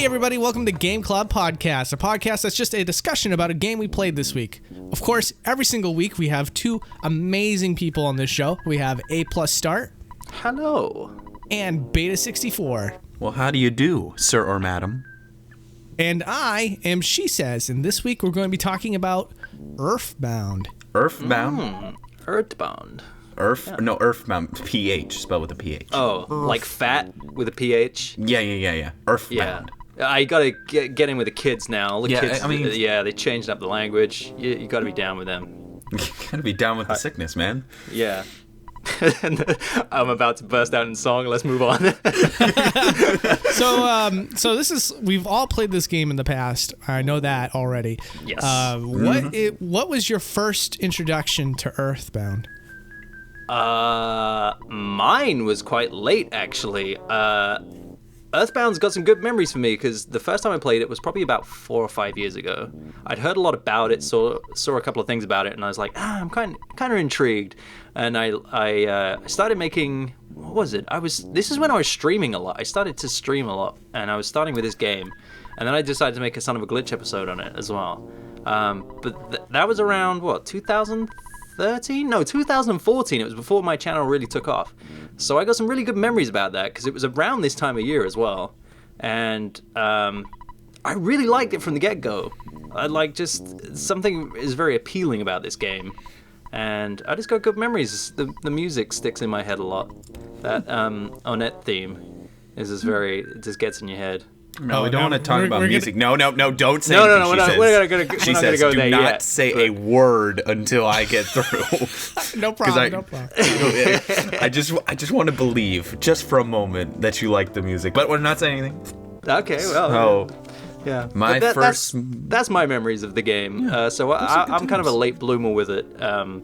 Hey everybody, welcome to Game Club Podcast, a podcast that's just a discussion about a game we played this week. Of course, every single week we have two amazing people on this show. We have a+start. Hello. And Beta64. Well, how do you do, sir or madam? And I am She Says, and this week we're going to be talking about Earthbound. Earthbound? Earthbound. No, Earthbound, PH, spelled with a PH. Oh, like fat with a PH? Yeah. Earthbound. Yeah. I gotta get in with the kids now. The kids, I mean... they changed up the language. You gotta be down with them. You gotta be down with the sickness, man. Yeah. And I'm about to burst out in song. Let's move on. So this is, we've all played this game in the past. I know that already. Yes. What was your first introduction to Earthbound? Mine was quite late, actually. Earthbound's got some good memories for me because the first time I played it was probably about 4 or 5 years ago. I'd heard a lot about it, saw a couple of things about it, and I was like, I'm kind of intrigued. And I started making, what was it? This is when I was streaming a lot. I started to stream a lot, and I was starting with this game, and then I decided to make a Son of a Glitch episode on it as well. But that was around 2013? No, 2014. It was before my channel really took off. So I got some really good memories about that because it was around this time of year as well. And I really liked it from the get-go. I like just something is very appealing about this game. And I just got good memories. The music sticks in my head a lot. That Onett theme is just it just gets in your head. No, we don't want to talk about music. No, don't say No, anything. we're not going to go there yet. Do not say a word until I get through. No problem. I just want to believe, just for a moment, that you like the music. But we're not saying anything. Okay, well. Yeah. That's my memories of the game. Yeah, so I'm kind of a late bloomer with it.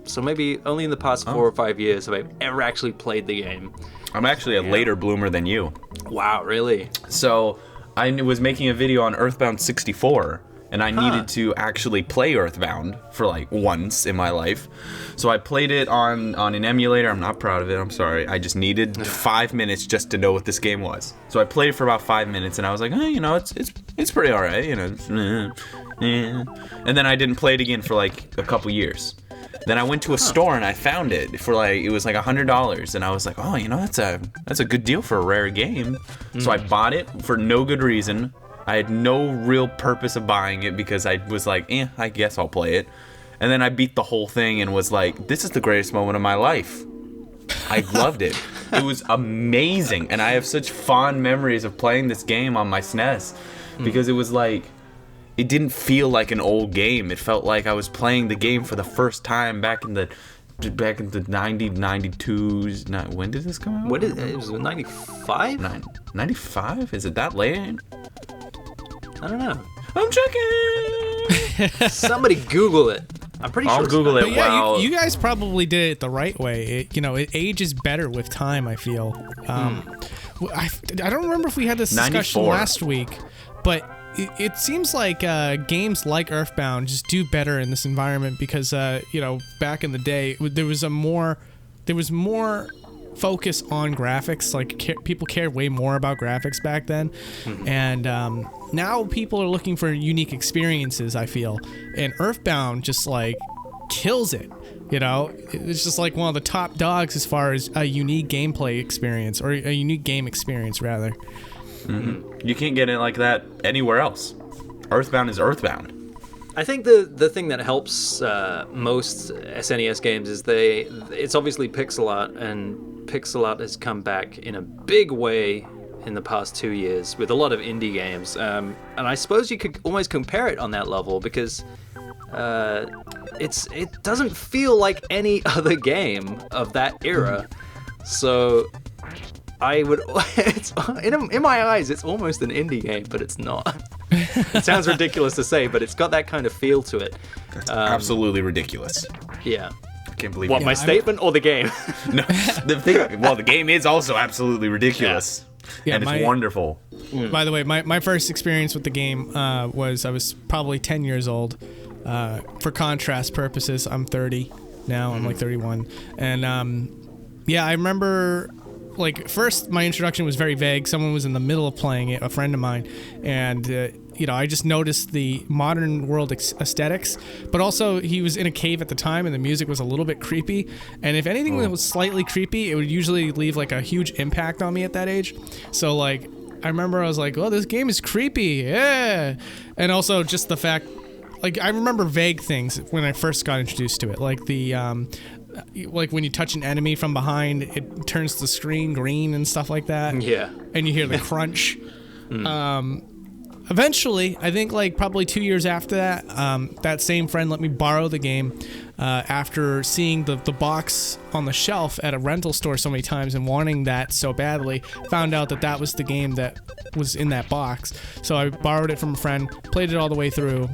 So maybe only in the past 4 or 5 years have I ever actually played the game. I'm actually a later bloomer than you. Wow, really? So I was making a video on Earthbound 64, and I needed to actually play Earthbound for like once in my life. So I played it on an emulator. I'm not proud of it. I'm sorry. I just needed 5 minutes just to know what this game was. So I played it for about 5 minutes, and I was like, it's pretty all right, And then I didn't play it again for like a couple years. Then I went to a store and I found it for it was like $100, and I was like, that's a good deal for a rare game. So I bought it for no good reason. I had no real purpose of buying it because I was like, I guess I'll play it. And then I beat the whole thing and was like, this is the greatest moment of my life. I loved it. It was amazing, and I have such fond memories of playing this game on my SNES because it was like, it didn't feel like an old game. It felt like I was playing the game for the first time back in the 92s. When did this come out? It was 95? 95? Is it that late? I don't know. I'm checking. Somebody Google it. I'm pretty sure. I'll Google it. But yeah, you guys probably did it the right way. It ages better with time, I feel. I don't remember if we had this discussion 94. last week, but it seems like games like Earthbound just do better in this environment because back in the day there was more focus on graphics. Like people cared way more about graphics back then, and now people are looking for unique experiences, I feel, and Earthbound just like kills it. It's just like one of the top dogs as far as a unique gameplay experience, or a unique game experience rather. Mm-hmm. You can't get it like that anywhere else. Earthbound is Earthbound. I think the thing that helps most SNES games is it's obviously pixel art, and pixel art has come back in a big way in the past 2 years with a lot of indie games. And I suppose you could almost compare it on that level because it doesn't feel like any other game of that era. So I would, in my eyes, it's almost an indie game, but it's not. It sounds ridiculous to say, but it's got that kind of feel to it. That's absolutely ridiculous. Yeah. I can't believe my statement or the game? No, the game is also absolutely ridiculous. Yeah, and it's wonderful. By the way, my first experience with the game was I was probably 10 years old. For contrast purposes, I'm 30 now. I'm like 31. And I remember like first my introduction was very vague. Someone was in the middle of playing it, a friend of mine, and I just noticed the modern world aesthetics, but also he was in a cave at the time and the music was a little bit creepy. And if anything that was slightly creepy, it would usually leave like a huge impact on me at that age. So like I remember I was like, oh, this game is creepy, yeah. And also just the fact, like I remember vague things when I first got introduced to it, like the like when you touch an enemy from behind, it turns the screen green and stuff like that. Yeah. And you hear the crunch. Eventually, I think like probably 2 years after that, that same friend let me borrow the game after seeing the box on the shelf at a rental store so many times and wanting that so badly. Found out that that was the game that was in that box. So I borrowed it from a friend, played it all the way through.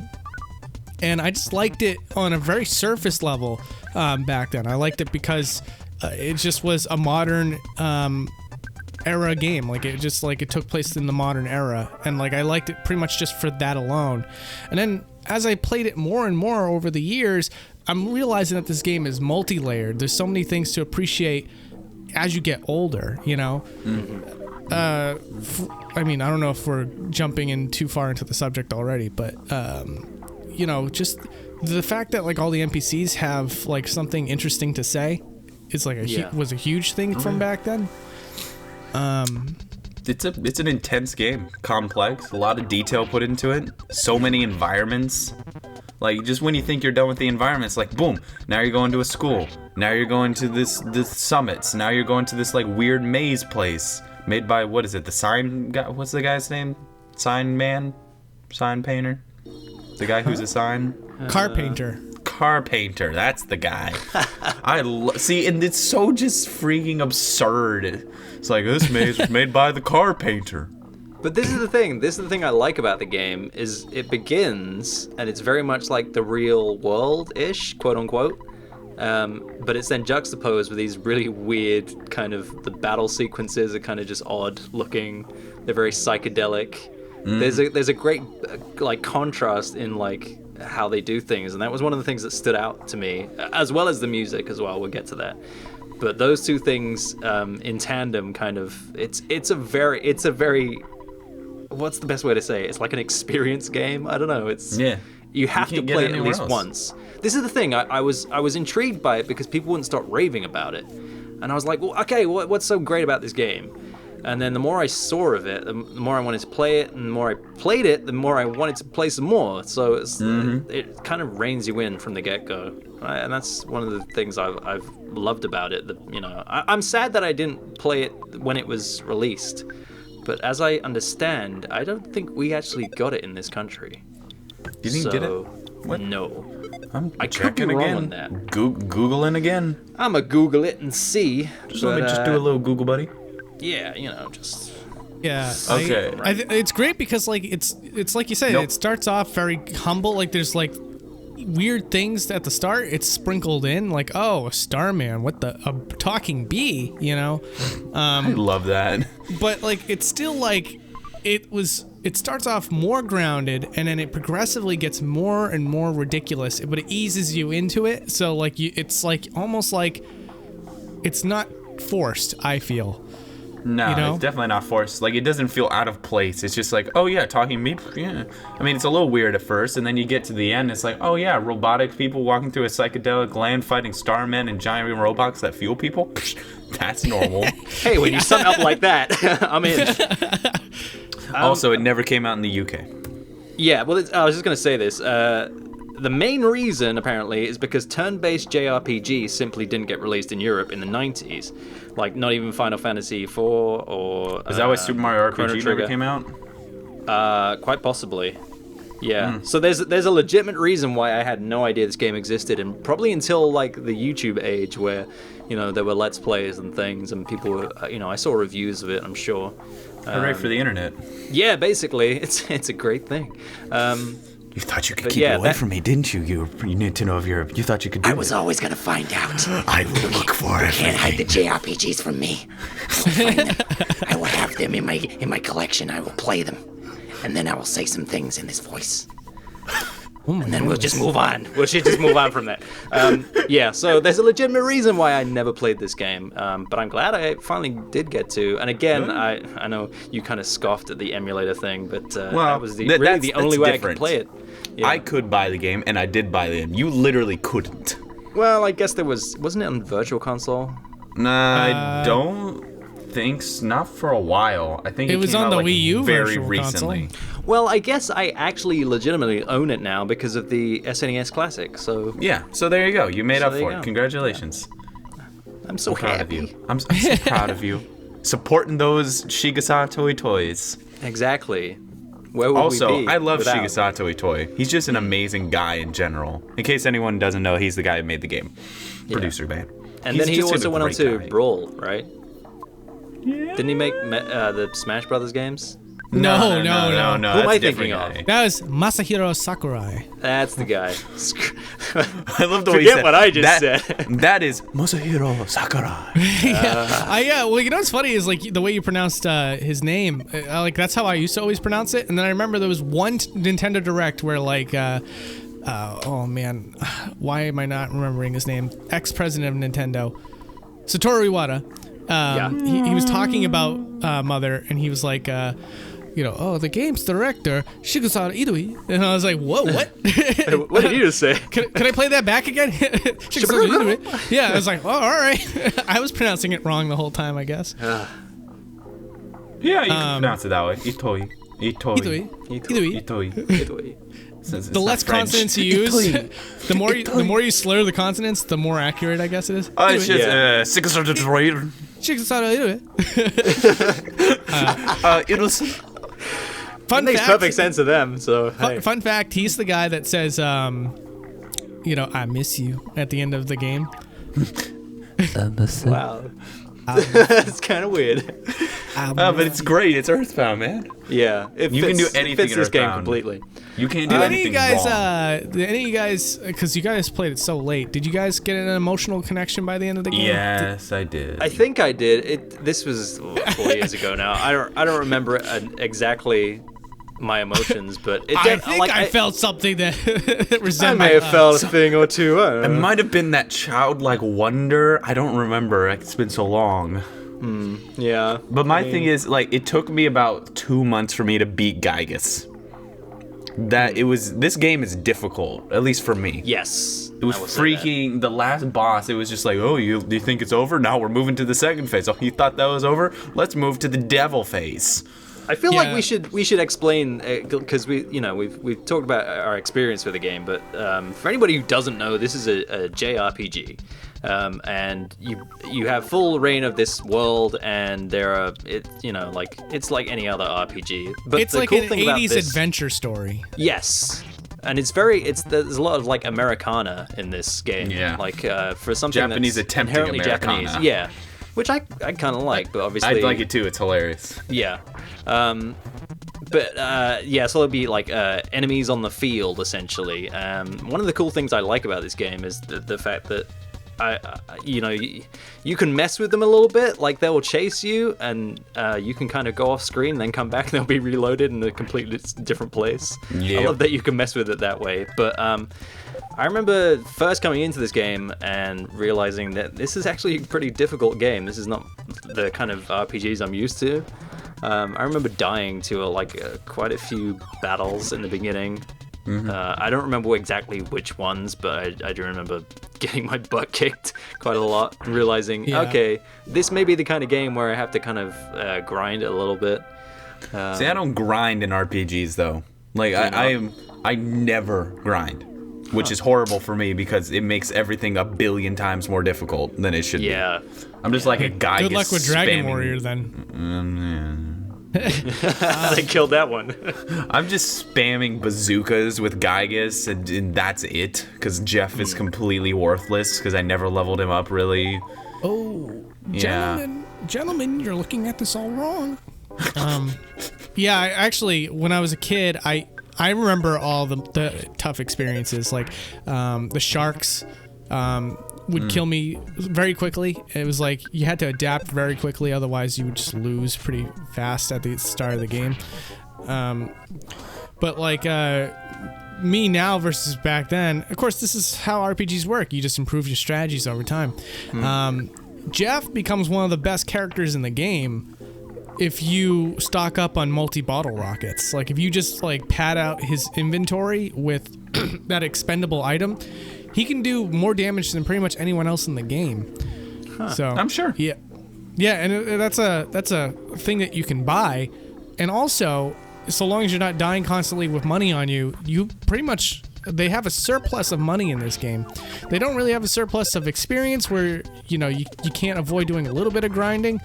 And I just liked it on a very surface level back then. I liked it because it just was a modern era game. Like it just like it took place in the modern era, and like I liked it pretty much just for that alone. And then as I played it more and more over the years, I'm realizing that this game is multi-layered. There's so many things to appreciate as you get older, I mean, I don't know if we're jumping in too far into the subject already, but just the fact that like all the NPCs have like something interesting to say is like was a huge thing from back then. It's an intense game, complex, a lot of detail put into it, so many environments. Like just when you think you're done with the environments, like boom, now you're going to a school, now you're going to this summits, now you're going to this like weird maze place made by what is it? The sign guy? What's the guy's name? Sign painter, the guy who's a sign. Car painter. That's the guy. See, and it's so just freaking absurd. It's like, this maze was made by the car painter. But this is the thing I like about the game is it begins and it's very much like the real world-ish, quote unquote. But it's then juxtaposed with these really weird kind of, the battle sequences are kind of just odd looking. They're very psychedelic. There's a great like contrast in like how they do things, and that was one of the things that stood out to me, as well as the music as well. We'll get to that. But those two things in tandem kind of it's a very what's the best way to say it? It's like an experience game. I don't know. You have to play it at least once. This is the thing. I was intrigued by it because people wouldn't stop raving about it, and I was like, well, okay, what's so great about this game? And then the more I saw of it, the more I wanted to play it, and the more I played it, the more I wanted to play some more. So it kind of reins you in from the get-go, right? And that's one of the things I've loved about it. I'm sad that I didn't play it when it was released, but as I understand, I don't think we actually got it in this country. You didn't get it? What? No. I could be wrong on that. Googling again? I'ma Google it and see. Let me just do a little Google, buddy. Yeah, just... Yeah. Okay. It's great because like it's like you said, it starts off very humble. Like there's like weird things at the start. It's sprinkled in like, oh, a Starman, a talking bee, I love that. But like it's still like it starts off more grounded and then it progressively gets more and more ridiculous, but it eases you into it. So like it's like almost like it's not forced, I feel. No, it's definitely not forced. Like, it doesn't feel out of place. It's just like, oh, yeah, talking meat. Yeah. I mean, it's a little weird at first, and then you get to the end, it's like, oh, yeah, robotic people walking through a psychedelic land fighting starmen and giant robots that fuel people. That's normal. Hey, when you sum up like that, I'm in. Also, it never came out in the UK. Yeah, well, I was just going to say this. The main reason, apparently, is because turn-based JRPGs simply didn't get released in Europe in the 90s. Like, not even Final Fantasy IV or... Is that why Super Mario RPG never came out? Quite possibly. Yeah. So there's a legitimate reason why I had no idea this game existed, and probably until, like, the YouTube age where, there were Let's Plays and things, and people were, I saw reviews of it, I'm sure. Hooray for the internet. Yeah, basically. It's a great thing. You thought you could keep it away from me, didn't you? You need to know if you thought you could do it. I was always going to find out. I will look for it. You can't hide the JRPGs from me. I will find them. I will have them in my collection. I will play them. And then I will say some things in this voice. Oh my and then we'll goodness. just move on. We should just move on from that. Yeah, so there's a legitimate reason why I never played this game, but I'm glad I finally did get to. And again, I know you kind of scoffed at the emulator thing, but that was really the only way different. I could play it. Yeah. I could buy the game, and I did buy the game. You literally couldn't. Well, I guess wasn't it on Virtual Console? Nah, I don't think not for a while. I think It was came on out, the like, Wii U very Virtual recently. Console. Well, I guess I actually legitimately own it now because of the SNES Classic. So Yeah, so there you go. You made up there you for go. it. Congratulations. I'm so I'm proud happy. of you. I'm so proud of you. Supporting those Shigesato toys. Exactly. Where would Also, we be I love without? Shigesato Itoi. He's just an amazing guy in general. In case anyone doesn't know, he's the guy who made the game. Producer, man. And He's then he just also a went on great to guy. Brawl, right? Yeah. Didn't he make the Smash Brothers games? No. Who am I that's a different thinking guy. That was Masahiro Sakurai. That's the guy. I love the way he Forget said what I just that, said. That is Masahiro Sakurai. Yeah. Well, you know what's funny is like the way you pronounced his name. Like that's how I used to always pronounce it. And then I remember there was one Nintendo Direct where like, oh man, why am I not remembering his name? Ex-president of Nintendo, Satoru Iwata. He was talking about Mother, and he was like, oh, the game's director, Shigesato Itoi. And I was like, whoa, what? What did you just say? Can I play that back again? Shigesato Itoi. Yeah, I was like, oh, all right. I was pronouncing it wrong the whole time, I guess. Yeah, you can pronounce it that way. Itoi. Itoi. Itoi. Since it's The not less French. consonants you use, the more you slur the consonants, the more accurate I guess it is. Oh, it's just Yeah. Shigesato Itoi. Shigesato Itoi. It was. Fun Makes fact, perfect sense to them. So hey. Fun fact, he's the guy that says, I miss you at the end of the game. Wow. That's kind of weird. But it's great. It's Earthbound, man. Yeah, You can do anything It fits in this game Earthbound. completely. You can't do Any of anything you guys, wrong. because you guys played it so late, did you guys get an emotional connection by the end of the game? Yes, I did. I think I did. This was 4 years ago now. I don't remember exactly my emotions, but it I think I felt something that I resembled. may have felt a thing or two. I It don't know. might have been that childlike wonder. I don't remember. It's been so long. Yeah. But my thing is, like, it took me about 2 months for me to beat Gygus. This game is difficult, at least for me. Yes. It was I will say that. freaking, the last boss, it was just like, oh, you think it's over? Now we're moving to the second phase. Oh, you thought that was over? Let's move to the devil phase. I feel like Yeah. we should explain because we've talked about our experience with the game, but for anybody who doesn't know, this is a JRPG, and you have full reign of this world, and it's like any other RPG. But It's the like cool an thing about 80s this, adventure story. yes, and there's a lot of like Americana in this game, Yeah. like for something Japanese that's attempting inherently Americana. Japanese, yeah, which I kind of like, but obviously I'd like it too. It's hilarious. yeah. So it'll be like enemies on the field, essentially. One of the cool things I like about this game is the fact that you can mess with them a little bit. Like they will chase you, and you can kind of go off screen, then come back, and they'll be reloaded in a completely different place. Yeah. I love that you can mess with it that way. But I remember first coming into this game and realizing that this is actually a pretty difficult game. This is not the kind of RPGs I'm used to. I remember dying to quite a few battles in the beginning. I don't remember exactly which ones, but I do remember getting my butt kicked quite a lot, realizing, Yeah. okay, this may be the kind of game where I have to kind of grind a little bit. See, I don't grind in RPGs though. Like I never grind, which is horrible for me because it makes everything a billion times more difficult than it should Yeah. be. I'm just like a guy. Good luck with Dragon spamming- Warrior then. They killed that one. I'm just spamming bazookas with Gygus, and that's it. Because Jeff is completely worthless. Because I never leveled him up really. Oh, Yeah. gentlemen, you're looking at this all wrong. Yeah, actually, when I was a kid, I remember all the tough experiences. Like the sharks would kill me very quickly. It was like you had to adapt very quickly, otherwise you would just lose pretty fast at the start of the game. But like me now versus back then, of course, this is how RPGs work. You just improve your strategies over time. Jeff becomes one of the best characters in the game if you stock up on multi-bottle rockets. Like, if you just, like, pad out his inventory with that expendable item, he can do more damage than pretty much anyone else in the game. So I'm sure. Yeah. Yeah, and that's a thing that you can buy. And also, so long as you're not dying constantly with money on you, you pretty much... They have a surplus of money in this game. They don't really have a surplus of experience where, you know, you can't avoid doing a little bit of grinding.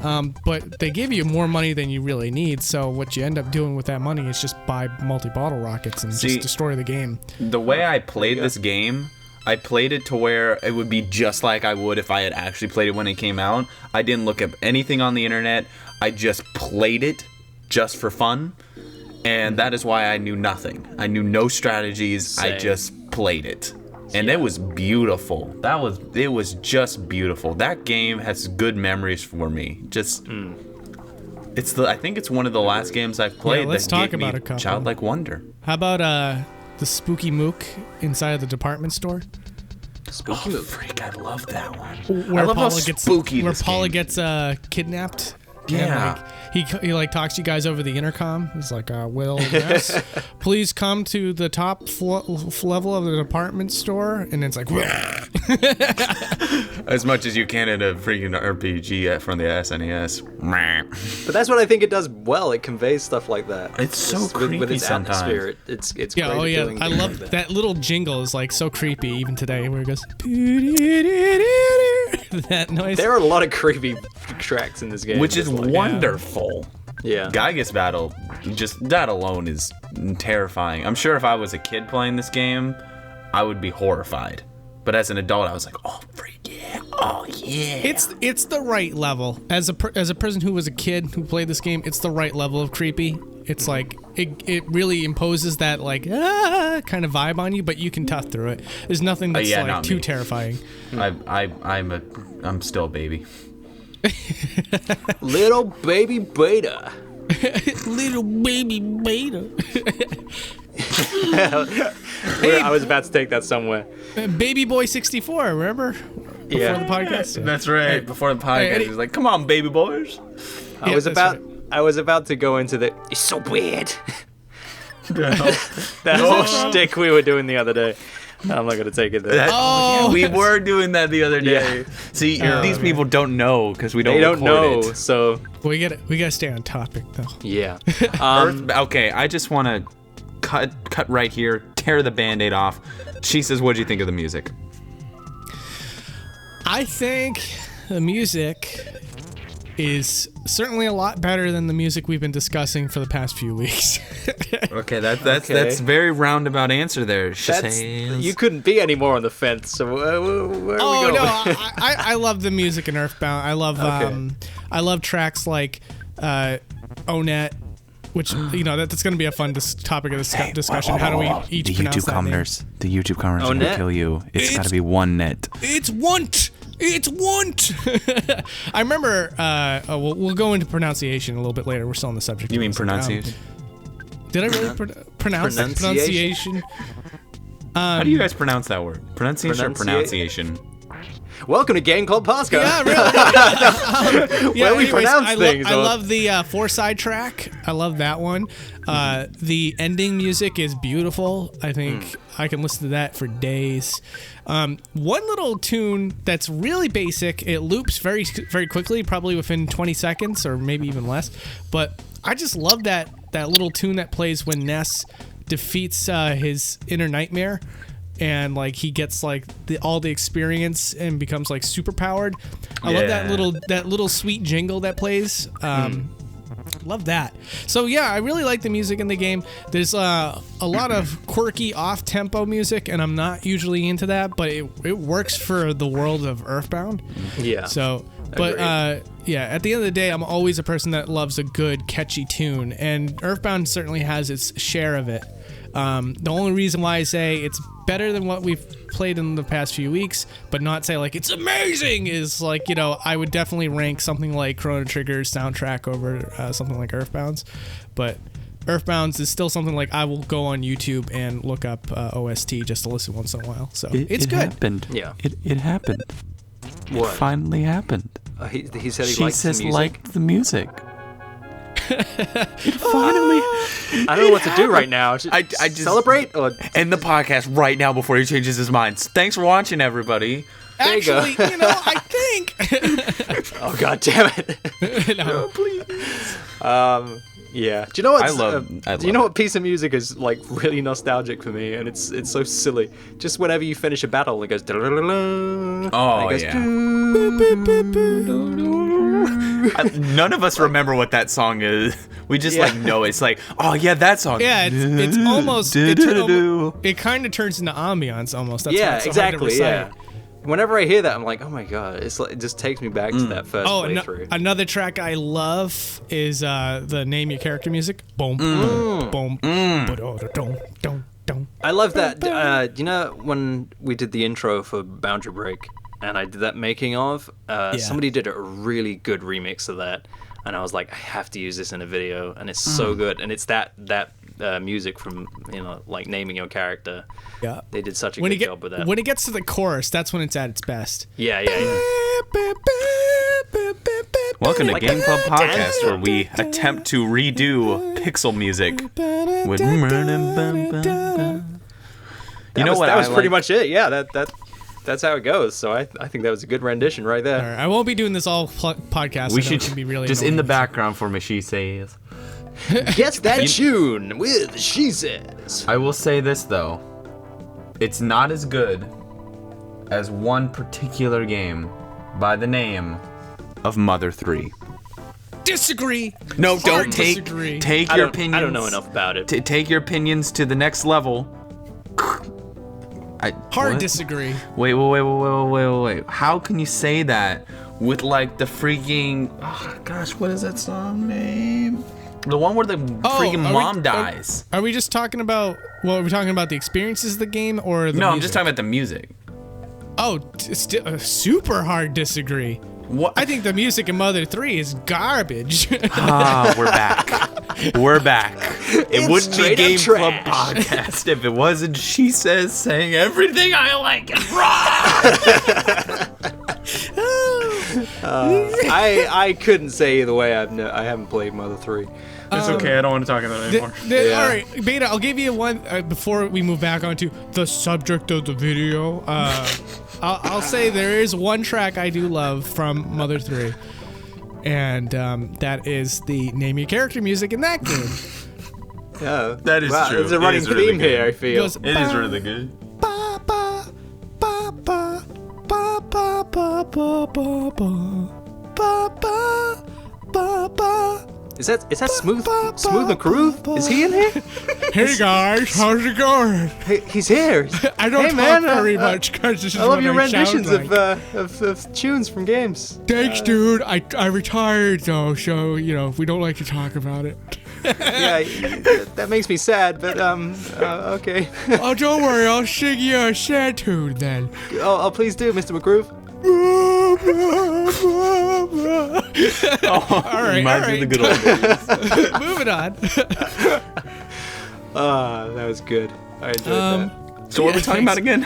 But they give you more money than you really need. So what you end up doing with that money is just buy multi-bottle rockets and just destroy the game. The way I played this game, I played it to where it would be just like I would if I had actually played it when it came out. I didn't look up anything on the internet. I just played it just for fun. And that is why I knew nothing. I knew no strategies. Same. I just played it. And it was beautiful. It was just beautiful. That game has good memories for me. Just I think it's one of the last games I've played let's that talk gave about me a couple. childlike wonder. How about the Spooky Mook inside of the department store? Spooky Oh, Mook. freak, I love that one. Where I love how Paula gets spooky where this Paula game. gets kidnapped. Yeah. And, like, he like talks to you guys over the intercom. He's like, "Will Ness, please come to the top level of the department store." And it's like, As much as you can in a freaking RPG from the SNES. But that's what I think it does well. It conveys stuff like that. It's so with creepy its sometimes. atmosphere. It's great. yeah, oh at yeah, doing I things love like that little jingle. Is like so creepy even today, where it goes that noise. There are a lot of creepy tracks in this game. Which is It's like- wonderful. Yeah. Gygas Battle, just that alone is terrifying. I'm sure if I was a kid playing this game, I would be horrified. But as an adult, I was like, oh, freak yeah. Oh, yeah. It's the right level. As a person who was a kid who played this game, it's the right level of creepy. It's like it really imposes that like kind of vibe on you, but you can tough through it. There's nothing that's yeah, like not too me. terrifying. I'm still a baby. Little baby beta. Little baby beta. I was about to take that somewhere. Baby Boy 64, remember? Yeah. Before the podcast. That's right. Before the podcast, Eddie- he was like, come on, baby boys. I was that's about to go into the. It's so weird. That That whole shtick we were doing the other day. I'm not gonna take it there. Oh, we were doing that the other day. Yeah. See, these people don't know because we don't They don't record know, it. so we gotta stay on topic though. yeah. Okay, I just want to cut right here, tear the Band-Aid off. She says, what do you think of the music? I think the music is certainly a lot better than the music we've been discussing for the past few weeks. Okay, that's very roundabout answer there. You couldn't be any more on the fence. So where are we going? I love the music in Earthbound. I love I love tracks like Onet, which that's going to be a fun topic of discussion. How do we each pronounce that name? The YouTube commenters will net? kill you. It's got to be one net. It's want. It's want. I remember. We'll go into pronunciation a little bit later. We're still on the subject. You of mean music. pronunciation? Did I really pronounce pronunciation? How do you guys pronounce that word? Pronunciation or pronunciation? Welcome to Game Club Pasco. Yeah, really. Where we pronounce things. I love the Four-Side track. I love that one. The ending music is beautiful. I think I can listen to that for days. One little tune that's really basic. It loops very, very quickly, probably within 20 seconds or maybe even less. But I just love that little tune that plays when Ness defeats his inner nightmare. And like he gets like all the experience and becomes like super powered. I love that little sweet jingle that plays. Love that. So yeah, I really like the music in the game. There's a lot of quirky off-tempo music, and I'm not usually into that, but it works for the world of Earthbound. Yeah. So, but yeah, at the end of the day, I'm always a person that loves a good catchy tune, and Earthbound certainly has its share of it. The only reason why I say it's better than what we've played in the past few weeks, but not say like it's amazing, is like, I would definitely rank something like Chrono Trigger's soundtrack over something like Earthbound's. But Earthbound is still something like I will go on YouTube and look up OST just to listen once in a while. So it's good. Happened. Yeah. It happened. What? It finally happened. He said he She liked the says music. liked the music. It finally. I don't know what to do right now. Should I just celebrate or end the podcast right now before he changes his mind. Thanks for watching, everybody. There you go. Actually, I think. oh god damn it. No. Please. Yeah. Do you know what? I love do you know what piece of music is like really nostalgic for me? And it's so silly. Just whenever you finish a battle, it goes. Oh yeah. None of us remember what that song is. We just like know it's like, oh yeah, that song. Yeah, it's almost. It kind of turns into ambiance almost. That's why it's so hard to exactly. Yeah. recite. Whenever I hear that, I'm like, oh my god! It's like, it just takes me back to that first playthrough. Another track I love is the name your character music. Boom, boom, boom. I love that. You know when we did the intro for Boundary Break, and I did that making of. Somebody did a really good remix of that, and I was like, I have to use this in a video, and it's so good. And it's that music from like naming your character. Yeah, they did such a good job with that. When it gets to the chorus, that's when it's at its best. Yeah. Welcome to Like Game a Club Podcast, dance. where we attempt to redo pixel music with. You know what? That was I pretty like? much it. Yeah, that's how it goes. So I think that was a good rendition right there. All right, I won't be doing this all podcast. We I know it should can be really just in the annoying. background for me. She says. Guess that tune with She Says. I will say this though, it's not as good as one particular game by the name of Mother 3. Disagree. No, Hard don't disagree. take I your don't- opinions. I don't know enough about it. Take your opinions to the next level. Hard what? disagree. Wait. How can you say that with like the freaking? Oh gosh, what is that song name? The one where the freaking mom dies. Are we just talking about? Well, are we talking about the experiences of the game or the? No, I'm music? just talking about the music. Oh, super hard disagree. What? I think the music in Mother 3 is garbage. We're back. We're back. It wouldn't be straight up Game Club trash. Podcast if it wasn't She Says saying everything I like is wrong. I couldn't say either way. I haven't played Mother 3. It's okay. I don't want to talk about it anymore. Yeah. All right, Beta, I'll give you one before we move back onto the subject of the video. I'll say there is one track I do love from Mother 3, and that is the name your character music in that game. Yeah, That is true. There's a It running is really theme good. here. I It feel. goes, It is really good. ba ba ba ba ba ba ba ba ba ba ba ba ba. Is that Smooth McGroove? Is he in here? Hey guys, how's it going? Hey, he's here. I don't Hey, talk man, very much because this is I love what your I sound renditions like. of tunes from games. Thanks, dude. I retired though, so we don't like to talk about it. Yeah, that makes me sad, but okay. Oh, don't worry. I'll sing you a sad tune then. Oh, please do, Mr. McGroove. All right. Reminds me of the good old days. Moving on. That was good. I enjoyed that. So what are we talking about again?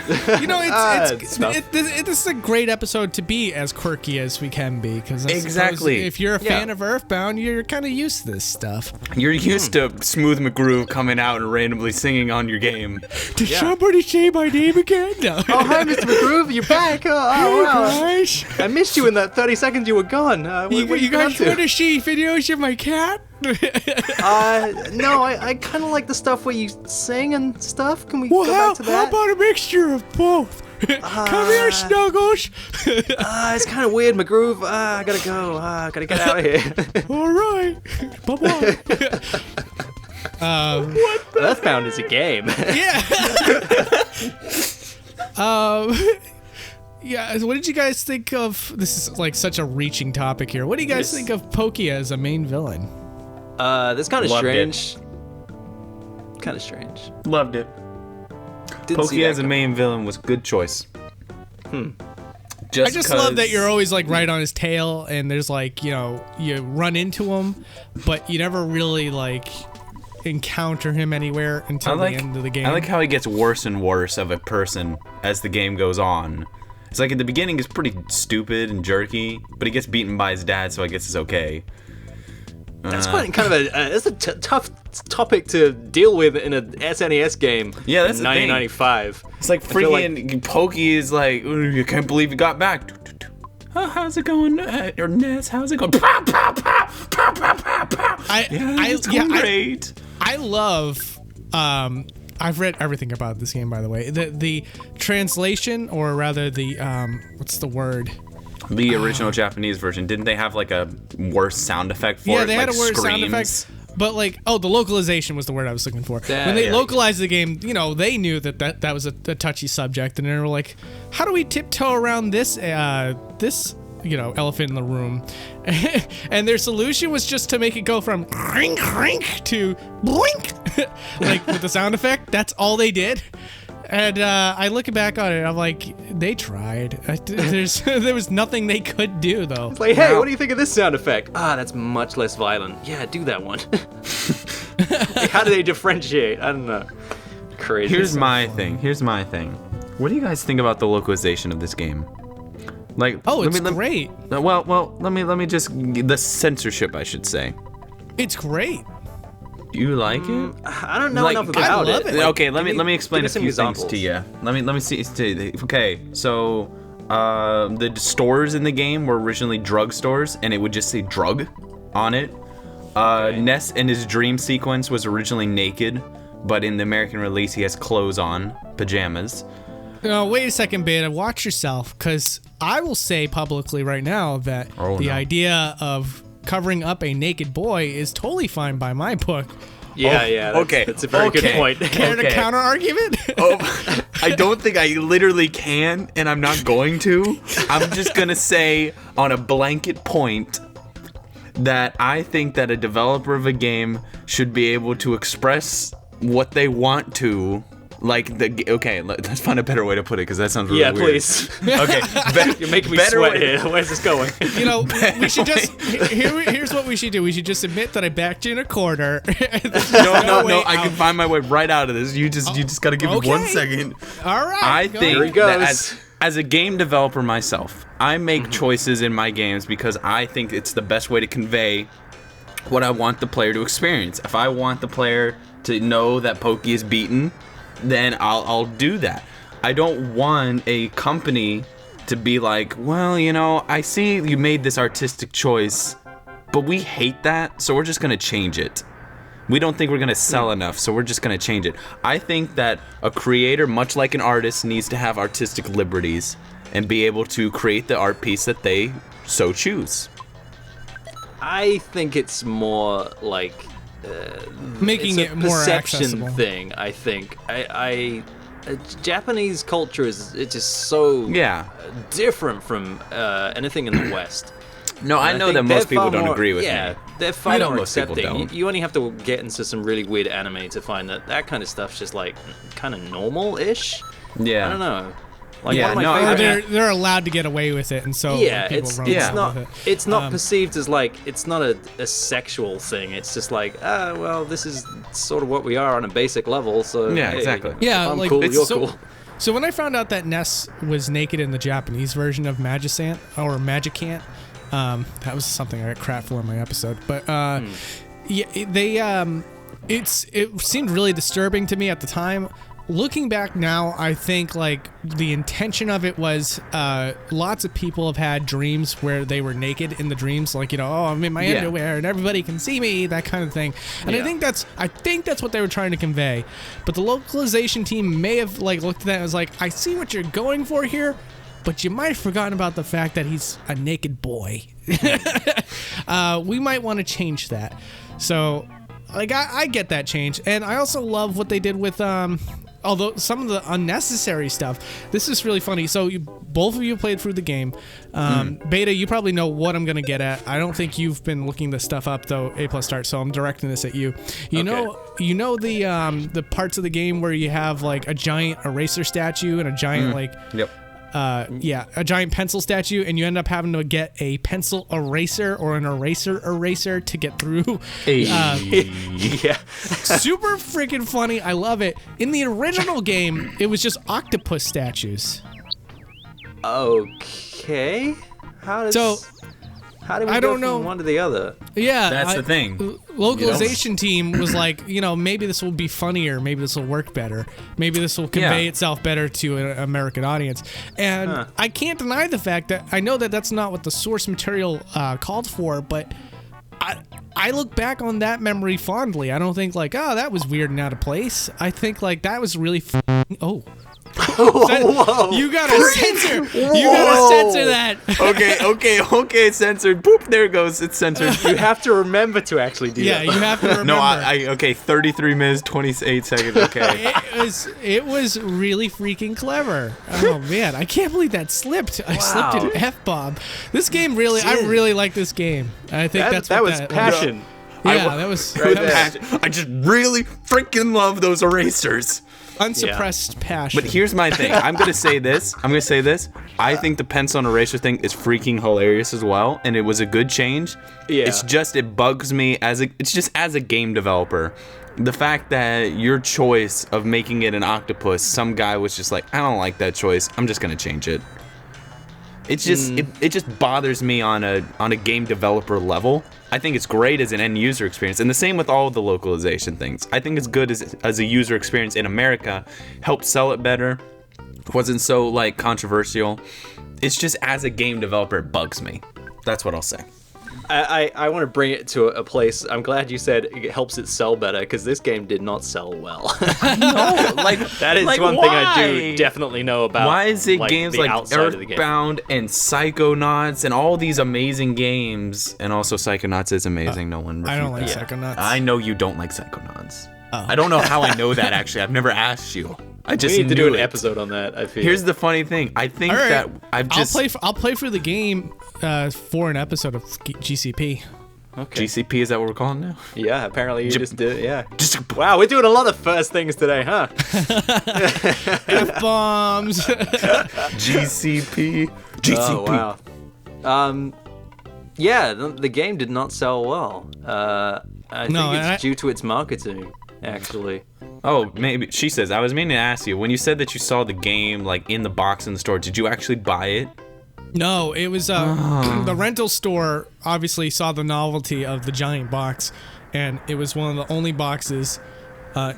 Stuff. This is a great episode to be as quirky as we can be, because Exactly. if you're a fan of Earthbound, you're kind of used to this stuff. You're used to Smooth McGroove coming out and randomly singing on your game. Did somebody say my name again? No. Oh, hi, Mr. McGroove. You're back. Oh, wow. Guys, I missed you in that 30 seconds you were gone. What you you been up guys to? want to see videos of my cat? No, I kind of like the stuff where you sing and stuff. Can we Well, go how back to that? about a mixture of both? Come here, Snuggles. It's kind of weird, McGroove. I gotta go. I gotta get out of here. All right. Bye-bye. Earthbound is a game. Yeah. Yeah, what did you guys think of, this is like such a reaching topic here. What do you guys think of Pokey as a main villain? That's kind of Loved it. strange. Kind of strange. Loved it. Didn't see Pokey that as a main villain was a good choice. I just love that you're always like right on his tail, and there's like, you run into him, but you never really like encounter him anywhere until the end of the game. I like how he gets worse and worse of a person as the game goes on. It's like at the beginning he's pretty stupid and jerky, but he gets beaten by his dad, so I guess it's okay. That's quite kind of it's a tough topic to deal with in a SNES game. Yeah, that's in the thing. 1995. It's like freaking Pokey is like, you can't believe you got back. Oh, how's it going? Or Ness, how's it going? Pow, pow, pow, pow, pow, pow, pow. It's going great. I love. I've read everything about this game, by the way. The translation, or rather the what's the word? The original Japanese version, didn't they have like a worse sound effect for it? Yeah, they had like a worse sound screams? effect. But like, the localization was the word I was looking for. When they localized the game, they knew that was a touchy subject, and they were like, "How do we tiptoe around this elephant in the room?" And their solution was just to make it go from crink crink to blink, like with the sound effect. That's all they did. And I look back on it, I'm like, they tried. There was nothing they could do, though. It's like, hey, what do you think of this sound effect? That's much less violent. Yeah, do that one. Like, how do they differentiate? I don't know. Crazy. Here's my thing. What do you guys think about the localization of this game? Like, it's great. Well, let me just the censorship, I should say. It's great. Do you like it? I don't know enough about I love it. Okay, let me explain a some few examples. things to you. Let me see. Okay, so the stores in the game were originally drug stores, and it would just say drug on it. Ness in his dream sequence was originally naked, but in the American release he has clothes on, pajamas. Wait a second, Beta. Watch yourself, because I will say publicly right now that idea of covering up a naked boy is totally fine by my book. Yeah, that's a very good point. Care to counter argument? I don't think I literally can, and I'm not going to. I'm just gonna say on a blanket point that I think that a developer of a game should be able to express what they want to. Let's find a better way to put it, because that sounds really weird. Yeah, please. Okay, You're making me sweat here. Where's this going? We should just here's what we should do. We should just admit that I backed you in a corner. No, I can find my way right out of this. You just gotta give me 1 second. All right. I go think Here he goes. that as a game developer myself, I make choices in my games because I think it's the best way to convey what I want the player to experience. If I want the player to know that Pokey is beaten, then I'll do that. I don't want a company to be like, well, I see you made this artistic choice, but we hate that, so we're just gonna change it. We don't think we're gonna sell enough, so we're just gonna change it. I think that a creator, much like an artist, needs to have artistic liberties and be able to create the art piece that they so choose. I think it's more like making it's it a more perception accessible. thing. I think Japanese culture is just so different from anything in the West. No, I know that most people don't agree with me. Yeah, they're far more most people accepting. don't. You only have to get into some really weird anime to find that kind of stuff's just like kind of normal-ish. Yeah. I don't know. Like Yeah, one of my favorite They're allowed to get away with it, and so people run around with it. it's not perceived as like it's not a sexual thing. It's just like well, this is sort of what we are on a basic level. So Yeah, hey, exactly. Yeah, I'm like cool, you're so, cool. So when I found out that Ness was naked in the Japanese version of Magicant or Magicant, that was something I got crap for in my episode. But it seemed really disturbing to me at the time. Looking back now, I think like the intention of it was lots of people have had dreams where they were naked in the dreams, like I'm in my underwear and everybody can see me, that kind of thing. And I think that's what they were trying to convey. But the localization team may have like looked at that and was like, I see what you're going for here, but you might have forgotten about the fact that he's a naked boy. We might want to change that. So like I get that change, and I also love what they did with although some of the unnecessary stuff. This is really funny. So both of you played through the game. Beta, you probably know what I'm gonna get at. I don't think you've been looking this stuff up though, a+start. So I'm directing this at you. You know the parts of the game where you have like a giant eraser statue and a giant a giant pencil statue, and you end up having to get a pencil eraser or an eraser to get through. Yeah. Super freaking funny. I love it. In the original game, it was just octopus statues. Okay. How did we I go don't know. from one to the other? Yeah, That's the thing. Localization team was like, maybe this will be funnier. Maybe this will work better. Maybe this will convey itself better to an American audience. And I can't deny the fact that I know that that's not what the source material called for, but I look back on that memory fondly. I don't think like, that was weird and out of place. I think like that was really Whoa. You gotta censor. You gotta censor that. Okay, censored. Boop, there it goes. It's censored. You have to remember to actually do that. Yeah, you have to remember. No, okay, 33 minutes, 28 seconds, okay. It was really freaking clever. Oh man, I can't believe that slipped. I slipped an F-bomb. This game really, I really like this game. I think that was passion. Yeah, that was Right that there. I just really freaking love those erasers. unsuppressed passion. But here's my thing. I'm gonna say this. I think the pencil and eraser thing is freaking hilarious as well, and it was a good change. Yeah. It's just it bugs me as a game developer. The fact that your choice of making it an octopus, some guy was just like, I don't like that choice. I'm just gonna change it. It's just it just bothers me on a game developer level. I think it's great as an end user experience, and the same with all of the localization things. I think it's good as a user experience in America, helped sell it better, wasn't so like controversial. It's just as a game developer, it bugs me. That's what I'll say. I want to bring it to a place. I'm glad you said it helps it sell better, because this game did not sell well. No, like that is like, one why? thing I do definitely know about. Why is it games the like outside of the game. Earthbound and Psychonauts and all these amazing games, and also Psychonauts is amazing. No one. I don't like refute that. Psychonauts. I know you don't like Psychonauts. I don't know how I know that actually. I've never asked you. I just We need to knew do an it. episode on that. I feel. Here's the funny thing. I think All right. that I'll play for the game for an episode of GCP. okay. GCP, is that what we're calling now? Yeah, apparently you just did. Yeah. Just Wow, we're doing a lot of first things today, huh? F-bombs. GCP. Oh wow. Yeah, the game did not sell well. I think it's due to its marketing, actually. Oh, maybe she says. I was meaning to ask you when you said that you saw the game like in the box in the store. Did you actually buy it? No, it was the rental store obviously saw the novelty of the giant box, and it was one of the only boxes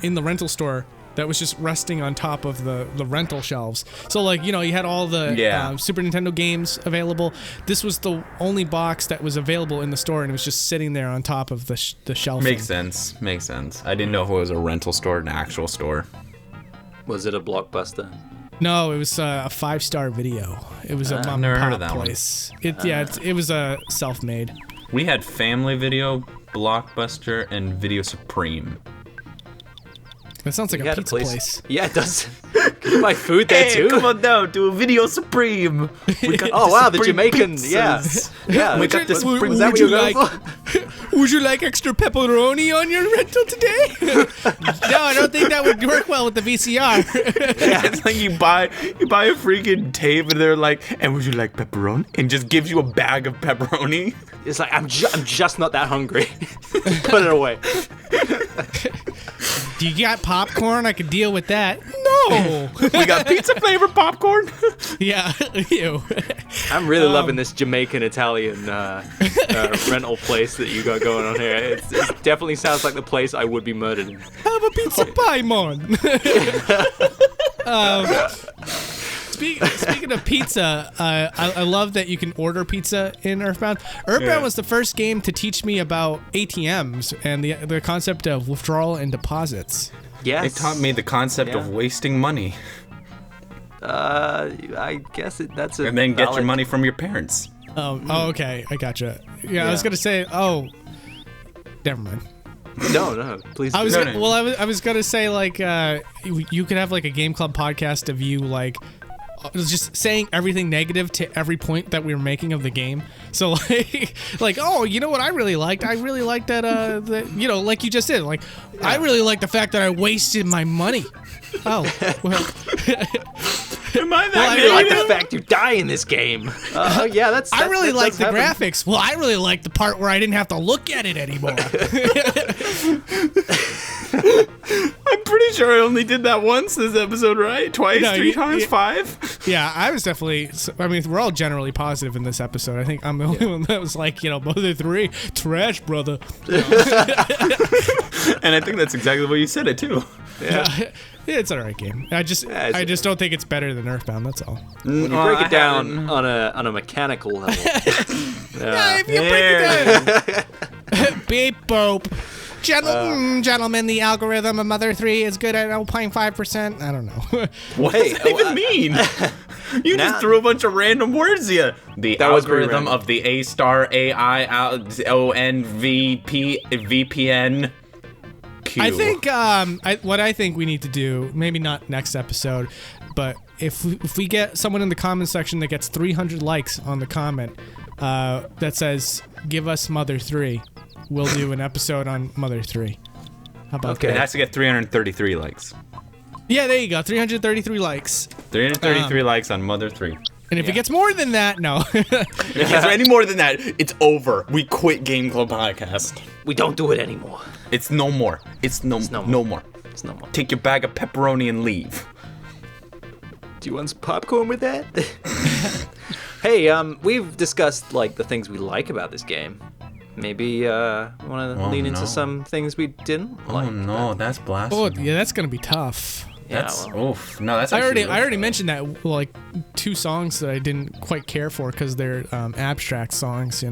in the rental store that was just resting on top of the rental shelves. So like, you had all the Super Nintendo games available. This was the only box that was available in the store, and it was just sitting there on top of the shelf. Makes sense. I didn't know if it was a rental store or an actual store. Was it a Blockbuster? No, it was a 5-star video. It was a mom never and heard pop of that one. place. It was a self-made. We had Family Video, Blockbuster, and Video Supreme. That sounds like We a had pizza place. Yeah, it does. Can you buy food there too? Come on down to a Video Supreme. We got Oh wow, the Supreme Jamaican. pizzas. Yeah. We got the Supreme. Is that what you're going for? Would you like extra pepperoni on your rental today? No, I don't think that would work well with the VCR. It's like you buy a freaking tape and they're like, and would you like pepperoni? And just gives you a bag of pepperoni. It's like I'm just not that hungry. Put it away. Do you got popcorn? I could deal with that. No. We got pizza flavored popcorn. Yeah. Ew. I'm really loving this Jamaican Italian rental place that you got going on here. It definitely sounds like the place I would be murdered in. Have a pizza pie, mon. Speaking of pizza, I love that you can order pizza in Earthbound. Earthbound was the first game to teach me about ATMs and the concept of withdrawal and deposits. Yes. It taught me the concept of wasting money. I guess that's a. And then get your valid- money from your parents. Oh, okay. I gotcha. Yeah, I was going to say, never mind. No, please. I was No. I was gonna say like you could have like a game club podcast of you like just saying everything negative to every point that we were making of the game. So like oh, you know what I really liked? I really liked that like you just did. Like I really like the fact that I wasted my money. Oh well. Am I that Well, I I like the negative? fact you die in this game. Yeah, that's. I really that like does the happen. graphics. Well, I really like the part where I didn't have to look at it anymore. I'm pretty sure I only did that once this episode, right? Twice, No, 3 times, 5? Yeah, I was definitely. I mean, we're all generally positive in this episode. I think I'm the only one that was like, Mother 3, trash, brother. And I think that's exactly what you said it too. Yeah. It's an alright game. I just don't think it's better than Earthbound. That's all. When you break it down on a mechanical level. If you break it down. Beep boop. Gentlemen, the algorithm of Mother 3 is good at 0.5%. I don't know. What Hey, does that even mean? You now- just threw a bunch of random words here. The That was pretty algorithm random. of the A*start, VPN, Q. I think what I think we need to do, maybe not next episode, but if we get someone in the comment section that gets 300 likes on the comment that says "Give us Mother 3," we'll do an episode on Mother 3. How about Okay. it that? has to get 333 likes. Yeah, there you go. 333 likes. 333 likes on Mother 3. And if it gets more than that, no. If it's any more than that, it's over. We quit Game Club Podcast. We don't do it anymore. It's no more. It's no more. It's no more. Take your bag of pepperoni and leave. Do you want some popcorn with that? Hey, we've discussed like the things we like about this game. Maybe want to lean into no. some things we didn't like. Oh no, that's blasphemy. Oh, yeah, that's gonna be tough. Yeah, That's well, oof. No, that's I actually already really mentioned that, like 2 songs that I didn't quite care for because they're abstract songs,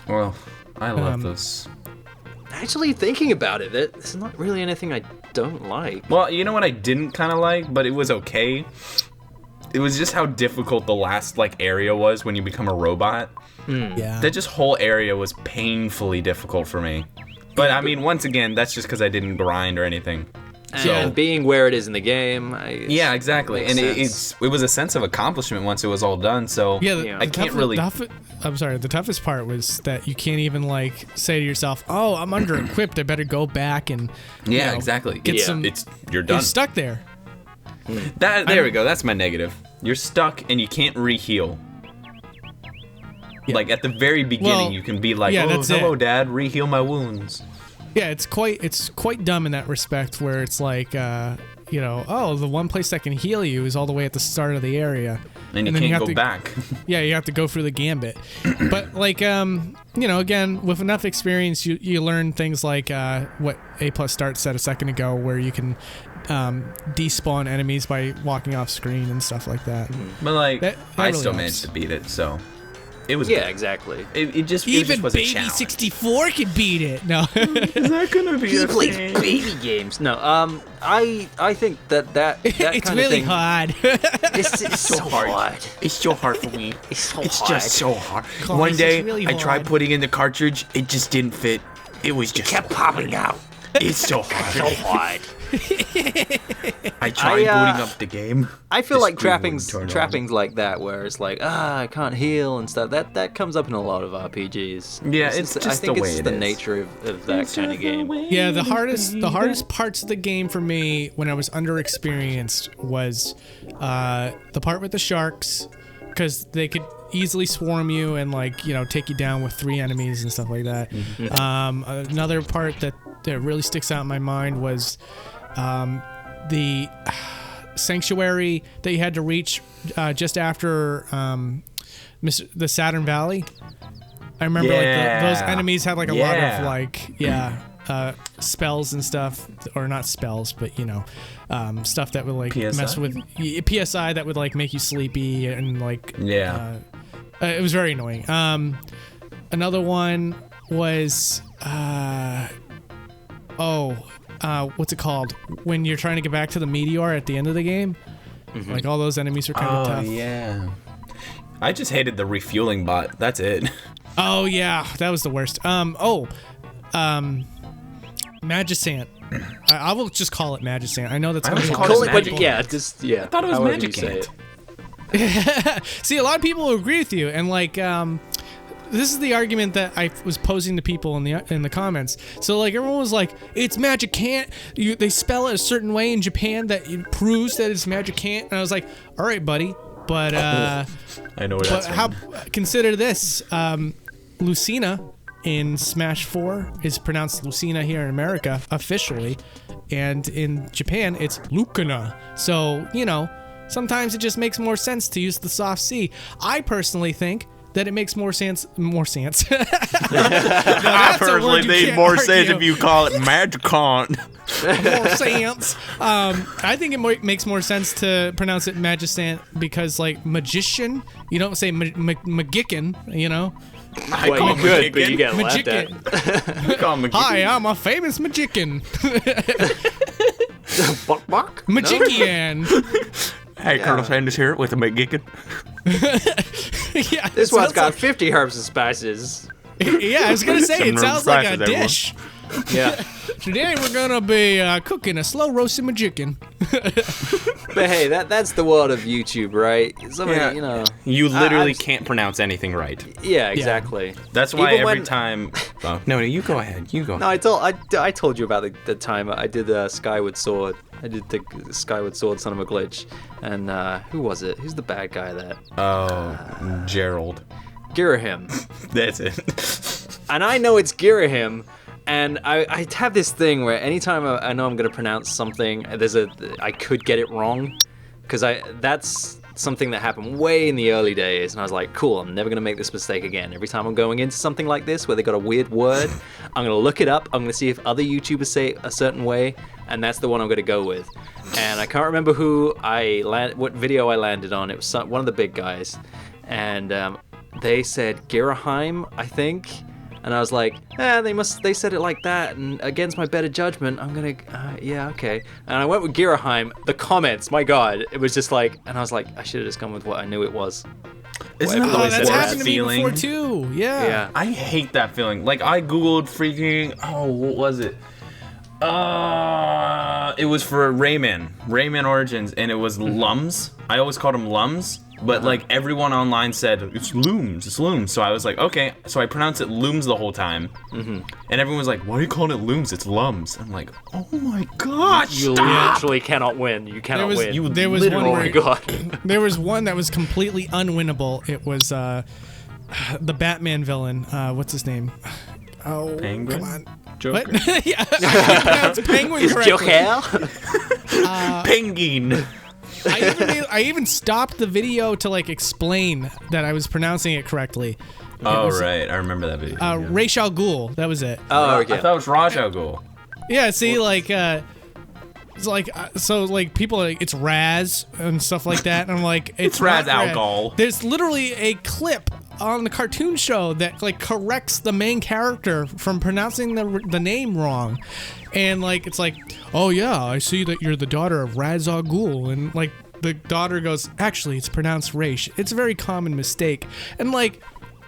Well, I love Um, this. actually thinking about it, there's not really anything I don't like. Well, you know what I didn't kind of like, but it was okay. It was just how difficult the last area was when you become a robot. Yeah. That just whole area was painfully difficult for me. But I mean, once again, that's just because I didn't grind or anything. And being where it is in the game, Yeah, exactly. Makes And sense. it was a sense of accomplishment once it was all done. So Yeah, Yeah. I can't really. I'm sorry. The toughest part was that you can't even say to yourself, "Oh, I'm under equipped. I better go back and Yeah, exactly. get Yeah. some." You're You're done. stuck there. There we go. That's my negative. You're stuck and you can't re-heal. Yeah. Like at the very beginning, Well, you can be like, yeah, "Oh, that's hello, it. Dad. Re-heal my wounds." Yeah, it's quite dumb in that respect, where it's like, oh, the one place that can heal you is all the way at the start of the area, And you then can't have go to, back. Yeah, you have to go through the gambit. But again, with enough experience, you learn things like what a+start said a second ago, where you can despawn enemies by walking off screen and stuff like that. But like, That I really still helps. managed to beat it, so it was. Yeah, good. exactly. It just Even was a Baby challenge. 64 can beat it. No. Is that gonna be He plays baby games. No, I think that It's kind of really thing, hard. It's so hard. It's so hard for me. It's so It's hard. just so hard. Guys, One it's day, really I tried hard. putting in the cartridge. It just didn't fit. It was just Kept popping out. It's so hard. so hard. I tried I, booting up the game. I feel The like screen wouldn't turn on. trappings like that, where it's like, I can't heal and stuff. That comes up in a lot of RPGs. Yeah, it's just I think the way it's it the is. nature of that kind of game. Yeah, the hardest parts of the game for me when I was underexperienced was the part with the sharks, because they could easily swarm you and take you down with 3 enemies and stuff like that. Another part that really sticks out in my mind was the sanctuary that you had to reach just after the Saturn Valley. I remember those Yeah. enemies had a Yeah. lot of spells and stuff, or not spells, but stuff that would mess PSI? with PSI that would make you sleepy and Yeah. it was very annoying. Another one was what's it called? When you're trying to get back to the meteor at the end of the game, all those enemies are kind of tough. yeah. I just hated the refueling bot. That's it. Oh yeah, that was the worst. Magisant. I will just call it Magisant. I know that's I gonna always be call it Call it, Magic but yeah, just yeah. I thought it was however you Magic say Ant. it. See, a lot of people agree with you, and this is the argument that I was posing to people in the comments. So like everyone was like, "It's Magic Can't." They spell it a certain way in Japan that it proves that it's Magic Can't. And I was like, "All right, buddy, but I know what that's how? Consider this: Lucina in Smash 4 is pronounced Lucina here in America officially, and in Japan it's Lucina. So sometimes it just makes more sense to use the soft C. I personally think that it makes more sense. I personally think more sense if you call it Magicant. More sense. I think it makes more sense to pronounce it Magistant because, like, magician, you don't say magician, Well, you could, but you get laughed at. Hi, I'm a famous magician. Buck buck? Magician. Hey, Colonel Sanders here with a McGicken. Yeah, This one's got 50 herbs and spices. Yeah, I was gonna say it sounds like a dish. Yeah. Today we're gonna be cooking a slow roasted magician. But hey, that's the world of YouTube, right? Somebody, You literally I've- can't pronounce anything right. Yeah, exactly. That's why Even every when- time. Oh, no, you go ahead. You go. No, I told you about the time I did Skyward Sword. I did the Skyward Sword Son of a Glitch. And who was it? Who's the bad guy that? Gerald. Girahim. That's it. And I know it's Girahim. And I have this thing where anytime I know I'm going to pronounce something, I could get it wrong. Because that's something that happened way in the early days. And I was like, cool, I'm never going to make this mistake again. Every time I'm going into something like this where they got a weird word, I'm going to look it up. I'm going to see if other YouTubers say it a certain way. And that's the one I'm going to go with. And I can't remember what video I landed on. It was one of the big guys. And they said Giraheim, I think. And I was like, they said it like that, and against my better judgment, I'm gonna, yeah, okay. And I went with Giraheim. The comments, my God, it was just like, and I was like, I should have just gone with what I knew it was. Isn't that Oh, that's the happened worst to me feeling? before too. Yeah. I hate that feeling. Like, I Googled freaking, what was it? It was for Rayman Origins, and it was Lums. I always called him Lums, but like everyone online said, it's Looms. So I was like, okay. So I pronounced it Looms the whole time. And everyone was like, why are you calling it Looms? It's Lums. I'm like, oh my gosh. You literally cannot win. You cannot There was- win. there was literally- one Oh where- my God. There was one that was completely unwinnable. It was the Batman villain. What's his name? Oh, Penguin? come on. Joker. What? Yeah, I can't pronounce penguin correctly. Joker? Penguin. I even stopped the video to like explain that I was pronouncing it correctly. Oh, right. I remember that video. Ra's al Ghul. That was it. Oh, I okay. thought it was Raj Al Ghul. Yeah. See, like, it's like so like people are like it's Raz and stuff like that, and I'm like it's Raz not Al Ghul. There's literally a clip on the cartoon show that like corrects the main character from pronouncing the name wrong, and like it's like, oh yeah, I see that you're the daughter of Raz Al Ghul, and like the daughter goes, actually it's pronounced Raish. It's a very common mistake, and like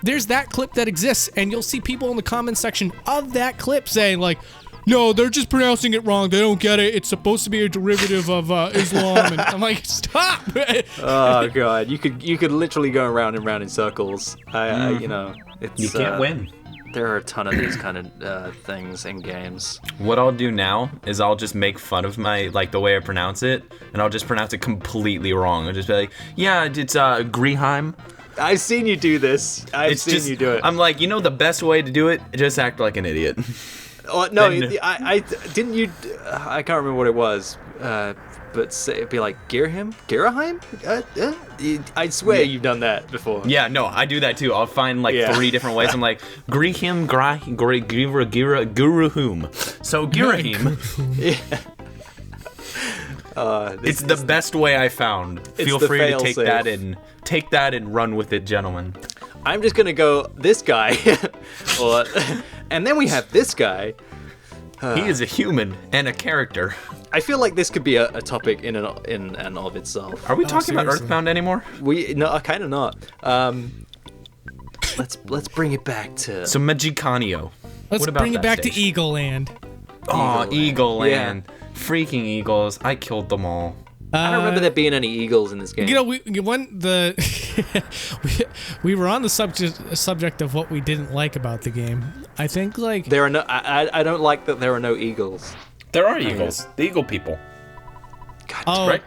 there's that clip that exists, and you'll see people in the comment section of that clip saying like, no, they're just pronouncing it wrong. They don't get it. It's supposed to be a derivative of Islam. And I'm like, stop. Oh God, you could literally go around and round in circles. It's You can't win. There are a ton of these kind of things in games. What I'll do now is I'll just make fun of the way I pronounce it, and I'll just pronounce it completely wrong. I'll just be like, yeah, it's Griheim. I've seen you do this. I've seen you do it. I'm like, the best way to do it? Just act like an idiot. Oh, no, Then- I didn't you. I can't remember what it was, but it'd be like Girahim. I swear you've done that before. Yeah, no, I do that too. I'll find Yeah. 3 different ways. I'm like, Grihim, Guruhum. So Girahim. It's the best way I found. Feel the free to take fail-safe. that and run with it, gentlemen. I'm just gonna go this guy, and then we have this guy. He is a human and a character. I feel like this could be a topic in and of itself. Are we talking about seriously. Earthbound anymore? No, kind of not. Let's bring it back to. So Magicanio. Let's What about bring it that back stage? to Eagle Land. Oh, Eagle Yeah. Land. Freaking eagles. I killed them all. I don't remember there being any eagles in this game. You know, we were on the subject of what we didn't like about the game. I think like There are no. I don't like that there are no eagles. There are eagles. The eagle people. oh Right?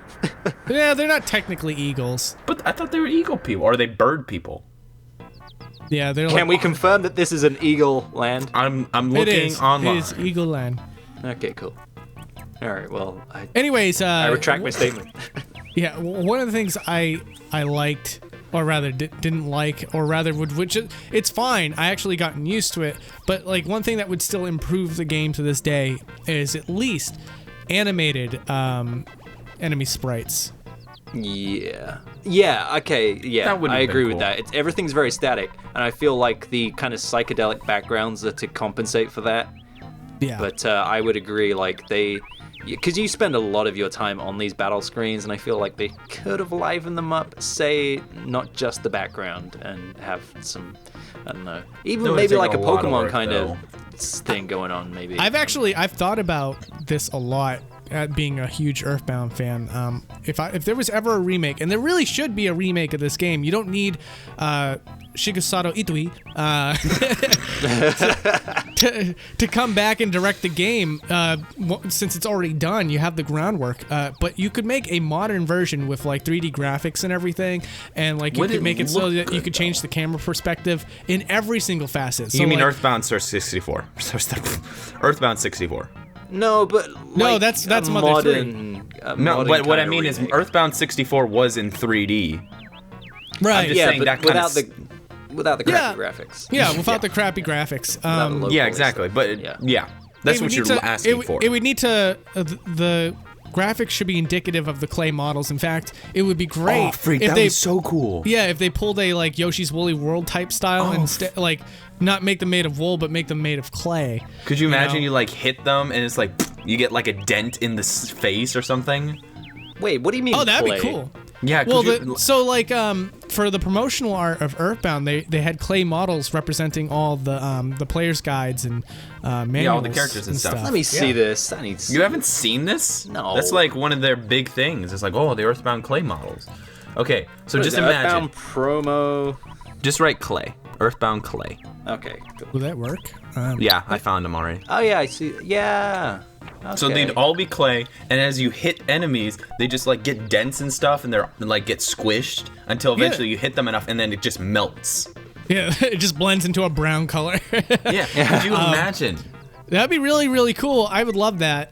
yeah, they're not technically eagles. But I thought they were eagle people. Or are they bird people? Yeah, they're Can like we confirm that this is an eagle land? I'm it looking is. online. It is Eagle Land. Okay, cool. All right. Well, Anyways, I retract my statement. Yeah, one of the things I liked, or rather didn't like, or rather which it's fine. I actually gotten used to it, but like one thing that would still improve the game to this day is at least animated enemy sprites. Yeah. Yeah. Okay. Yeah. That wouldn't I have been agree cool. with that. Everything's very static, and I feel like the kind of psychedelic backgrounds are to compensate for that. Yeah, But I would agree, like because you spend a lot of your time on these battle screens, and I feel like they could have livened them up, say not just the background, and have some, I don't know, even That would maybe take like a a lot of Pokemon work, kind though. of thing going on, maybe. I've thought about this a lot. Being a huge Earthbound fan, if there was ever a remake, and there really should be a remake of this game, you don't need Shigesato Itoi to come back and direct the game, since it's already done. You have the groundwork, but you could make a modern version with like 3D graphics and everything, and like you Would could it make it so look that you good, could change the camera perspective in every single facet. So You mean like, Earthbound 64? Earthbound 64. No, but No, like, that's a Mother 3. modern, a No, modern but what I kinda mean is remake. Earthbound 64 was in 3D. right? just Yeah, saying but that kinda without the Yeah. crappy graphics. Yeah, without the crappy graphics. Without the low Yeah, quality exactly. stuff. But yeah. that's It what would you're need to- asking for. It would need to. The graphics should be indicative of the clay models. In fact, it would be great if they. so cool. Yeah, if they pulled a like Yoshi's Woolly World type style instead, like not make them made of wool, but make them made of clay. Could you imagine know? you like hit them and it's like you get like a dent in the face or something? Wait, what do you mean? Oh, that'd clay? be cool. Yeah. Well, you, so like for the promotional art of Earthbound, they had clay models representing all the players' guides and manuals. all the characters and stuff. Let me see this. I need. you haven't seen this? No. That's like one of their big things. It's like, oh, the Earthbound clay models. Okay, so What is just it, imagine. Earthbound promo. Just write clay. Earthbound clay. Okay. Cool. Will that work? Yeah, I found them already. Oh yeah, I see. Yeah. Okay. So they'd all be clay, and as you hit enemies, they just like get dents and stuff, and they're like get squished until eventually you hit them enough, and then it just melts. Yeah, it just blends into a brown color. Yeah, could you imagine? That'd be really, really cool. I would love that.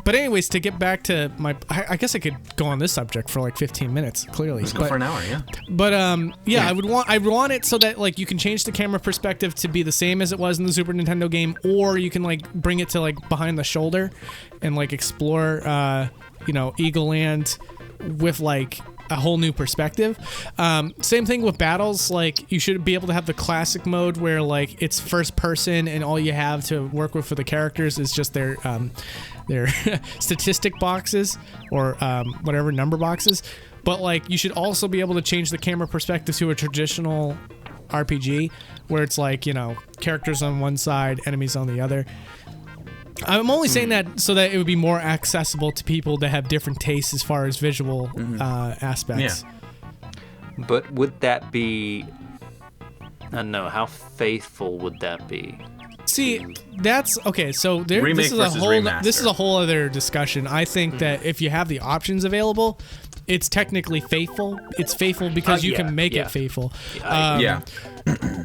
But anyways, to get back to I guess I could go on this subject for like 15 minutes. Clearly, Let's go for an hour, yeah. But yeah, I would want it so that like you can change the camera perspective to be the same as it was in the Super Nintendo game, or you can like bring it to like behind the shoulder and like explore, Eagle Land with like a whole new perspective. Same thing with battles. Like you should be able to have the classic mode where like it's first person and all you have to work with for the characters is just their statistic boxes or whatever number boxes. But like you should also be able to change the camera perspective to a traditional RPG where it's like, characters on one side, enemies on the other. I'm only saying that so that it would be more accessible to people that have different tastes as far as visual aspects. Yeah. But would that be? I don't know. How faithful would that be? See, that's okay. So Remake this is a versus whole remaster. this is a whole other discussion. I think that if you have the options available, it's technically faithful. It's faithful because you can make it faithful. Yeah.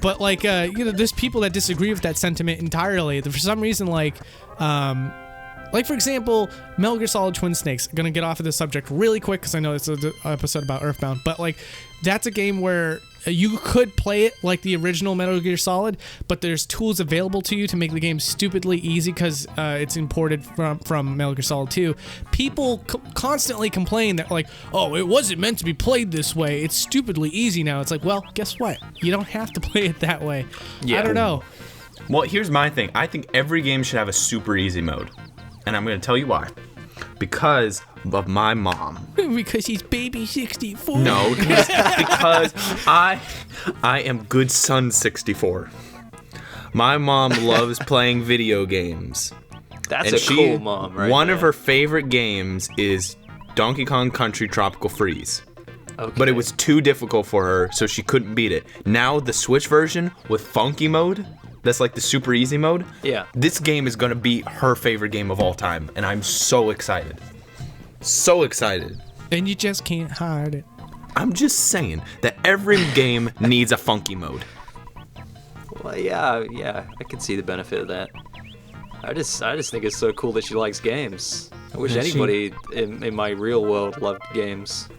But like there's people that disagree with that sentiment entirely. For some reason, like for example, Metal Gear Solid Twin Snakes. I'm gonna get off of this subject really quick because I know it's an episode about Earthbound. But like that's a game where you could play it like the original Metal Gear Solid, but there's tools available to you to make the game stupidly easy because it's imported from Metal Gear Solid 2. People constantly complain that like, oh, it wasn't meant to be played this way. It's stupidly easy now. It's like, well, guess what? You don't have to play it that way. Yeah. I don't know. Well, here's my thing. I think every game should have a super easy mode. And I'm going to tell you why. Because of my mom. Because he's baby 64. No, because I am good son 64. My mom loves playing video games. That's And a cool mom, right? One there. of her favorite games is Donkey Kong Country Tropical Freeze. Okay. But it was too difficult for her, so she couldn't beat it. Now the Switch version with Funky mode, that's like the super easy mode. Yeah. This game is gonna be her favorite game of all time, and I'm so excited. So excited. And you just can't hide it. I'm just saying that every game needs a funky mode. Well, yeah, I can see the benefit of that. I just think it's so cool that she likes games. I wish Yeah, anybody in my real world loved games.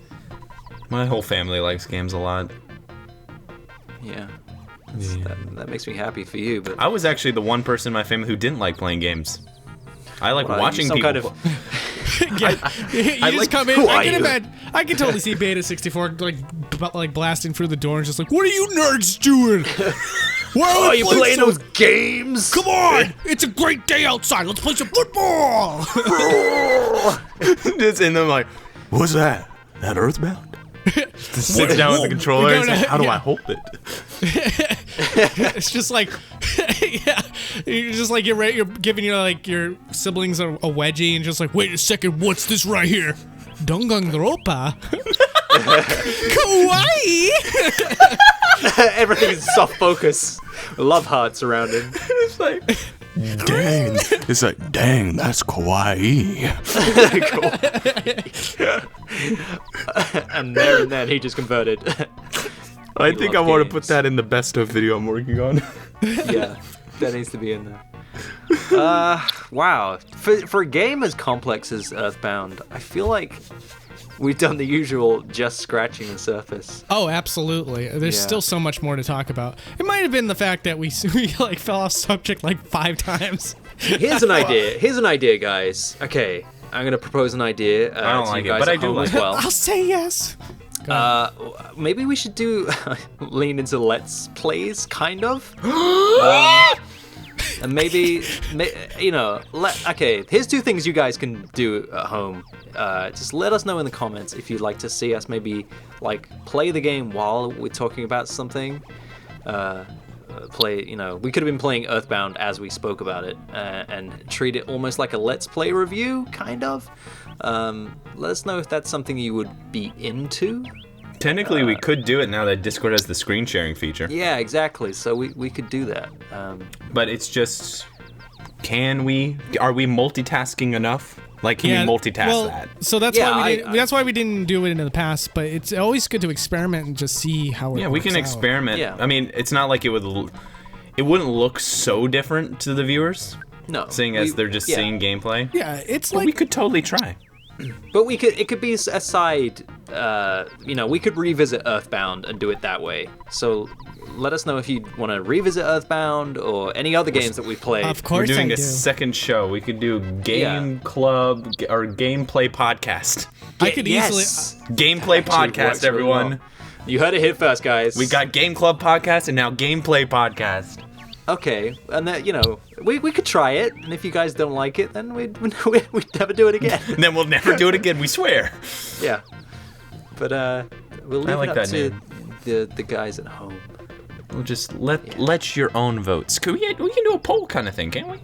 My whole family likes games a lot. Yeah. That makes me happy for you, but I was actually the one person in my family who didn't like playing games. I like What, are you watching some people. kind of- Yeah, you just like- come in. who I are can you? imagine. I can totally see Beta 64 like blasting through the door and just like, "What are you nerds doing? Why Oh, we you playing playing some- those games? Come on! It's a great day outside. Let's play some football." Just in them like, what's that? That Earthbound? Just sits down with the controller and says, how do I hold it? It's just like, yeah, you're just like you're giving your siblings a wedgie and just like, wait a second, what's this right here? Danganronpa. Kawaii. Everything is soft focus. Love hearts around him. It's like, Dang. It's like, dang, that's kawaii. And there and then he just converted. I think I love want to games. put that in the best of video I'm working on. Yeah, that needs to be in there. Wow. For a game as complex as Earthbound, I feel like we've done the usual just scratching the surface. Oh, absolutely. There's Yeah. still so much more to talk about. It might have been the fact that we like fell off subject like 5 times. Here's an idea. Here's an idea, guys. Okay, I'm gonna propose an idea I don't to like you it, guys but I at do home like as it. well. I'll say yes. Maybe we should do lean into let's plays, kind of. And maybe, okay, here's 2 things you guys can do at home. Just let us know in the comments if you'd like to see us maybe like play the game while we're talking about something. We could have been playing Earthbound as we spoke about it, and treat it almost like a let's play review, kind of. Let us know if that's something you would be into. Technically, we could do it now that Discord has the screen sharing feature. Yeah, exactly. So we could do that. But it's just, are we multitasking enough? Like, can we multitask that? So that's Yeah, why that's why we didn't do it in the past. But it's always good to experiment and just see how it. Yeah, we works can out. experiment. Yeah. I mean, it's not like it wouldn't look so different to the viewers, No, seeing as they're just seeing gameplay. Yeah, it's But like we could totally try. But it could be a side. We could revisit Earthbound and do it that way. So let us know if you want to revisit Earthbound or any other games that we played. of We're course doing I a do. second show. We could do game club or gameplay podcast. I could easily. Yes. Gameplay Actually works podcast, really everyone. well. You heard it here first, guys. We got Game Club podcast and now Gameplay podcast. Okay, and that we could try it, and if you guys don't like it, then we'd never do it again. And then we'll never do it again, we swear. Yeah, but we'll leave like it up that to name. the guys at home. We'll just let your own votes. We can do a poll kind of thing, can't we?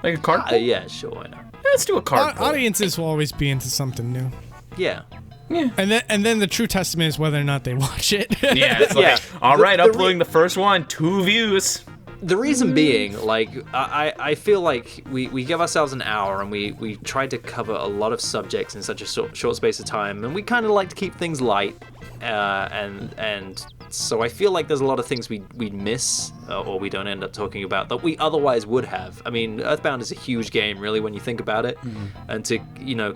Like a card poll? Yeah, sure, why not? Let's do a card poll. Audiences will always be into something new. Yeah. And then the true testament is whether or not they watch it. Yeah, it's like, Yeah. all right, The uploading the first one, 2 views. The reason being, like, I feel like we give ourselves an hour and we try to cover a lot of subjects in such a short space of time, and we kind of like to keep things light, and so I feel like there's a lot of things we miss or we don't end up talking about that we otherwise would have. I mean, Earthbound is a huge game, really, when you think about it, and to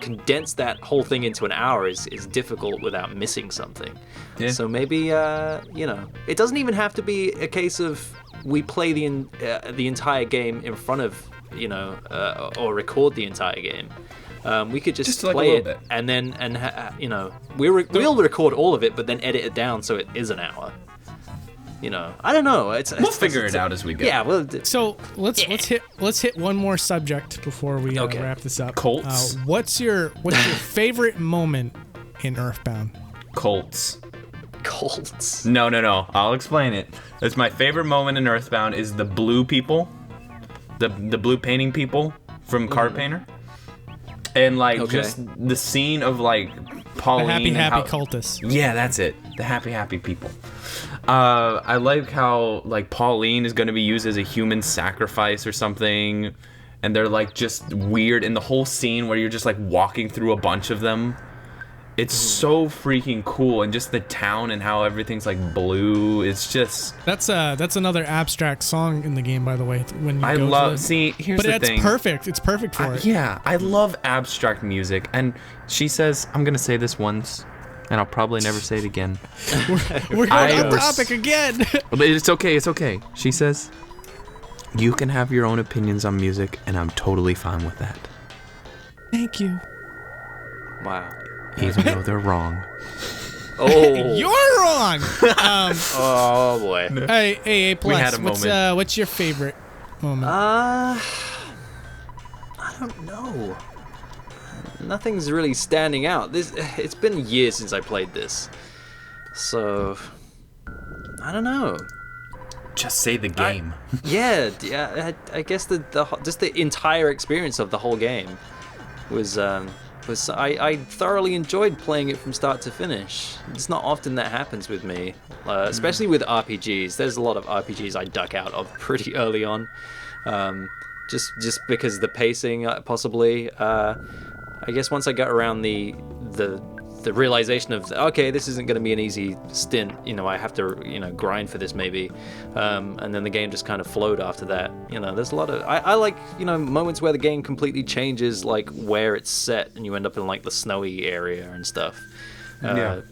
condense that whole thing into an hour is difficult without missing something. Yeah. So maybe it doesn't even have to be a case of we play the entire game in front of or record the entire game. We could just like a play little it bit. and then we'll record all of it, but then edit it down so it is an hour. I don't know. We'll figure it out as we go. Yeah, well, So let's hit one more subject before we Okay. wrap this up. Colts. What's your favorite moment in Earthbound? Colts. Colts. No. I'll explain it. It's my favorite moment in Earthbound is the blue people. The blue painting people from Card Painter. And like Okay. just the scene of like The Pauline happy and happy how, cultists. yeah, that's it. The happy people. I like how like Pauline is going to be used as a human sacrifice or something, and they're like just weird. And the whole scene where you're just like walking through a bunch of them, it's so freaking cool. And just the town and how everything's like blue. It's just That's another abstract song in the game, by the way. When you I go love. to See, here's but the it's thing. perfect. It's perfect for it. Yeah, I love abstract music, and she says, "I'm gonna say this once, and I'll probably never say it again." We're going I off was- topic again. But it's okay. It's okay. She says, "You can have your own opinions on music, and I'm totally fine with that, Thank you. Wow. even though they're wrong." Oh. You're wrong. Oh boy. Hey, A plus. had a moment. What's your favorite moment? I don't know. Nothing's really standing out. It's been years since I played this, so I don't know. Just say the game. Yeah. I guess just the entire experience of the whole game was I thoroughly enjoyed playing it from start to finish. It's not often that happens with me, especially with RPGs. There's a lot of RPGs I duck out of pretty early on, just because of the pacing, possibly. I guess once I got around the realization of, okay, this isn't going to be an easy stint, I have to grind for this maybe, and then the game just kind of flowed after that. There's a lot of I like moments where the game completely changes, like where it's set, and you end up in like the snowy area and stuff. Yeah.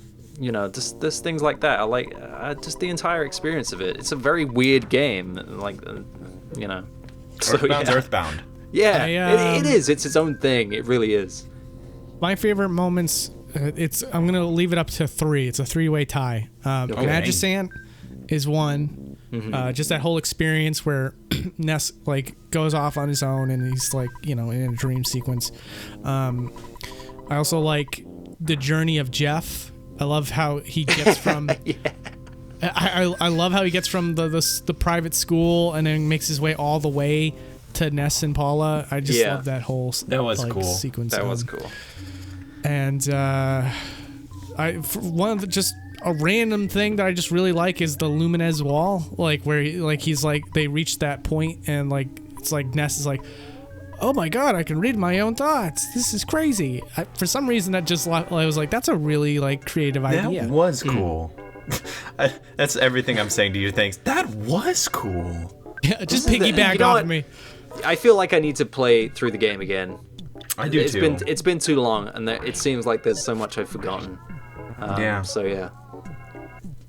Just there's things like that. I like just the entire experience of it. It's a very weird game, like so, Earthbound's yeah. Earthbound. Yeah, I, it is. It's its own thing. It really is. My favorite moments. I'm gonna leave it up to 3. It's a 3-way tie. Magicant is one. Just that whole experience where Ness like goes off on his own and he's like in a dream sequence. I also like the journey of Jeff. I love how he gets from. I love how he gets from the private school and then makes his way all the way to Ness and Paula. I just love that whole That was like, cool. sequence. That was cool. And just a random thing that I just really like is the Luminez wall, like where he's like they reach that point and like it's like Ness is like, oh my god, I can read my own thoughts. This is crazy. For some reason that just I was like, that's a really like creative idea. That was cool. That's everything I'm saying to you. Thanks. That was cool. Yeah, just This is the- piggyback you know off what? of me. I feel like I need to play through the game again. I do too. It's been too long, and it seems like there's so much I've forgotten. Yeah. So yeah.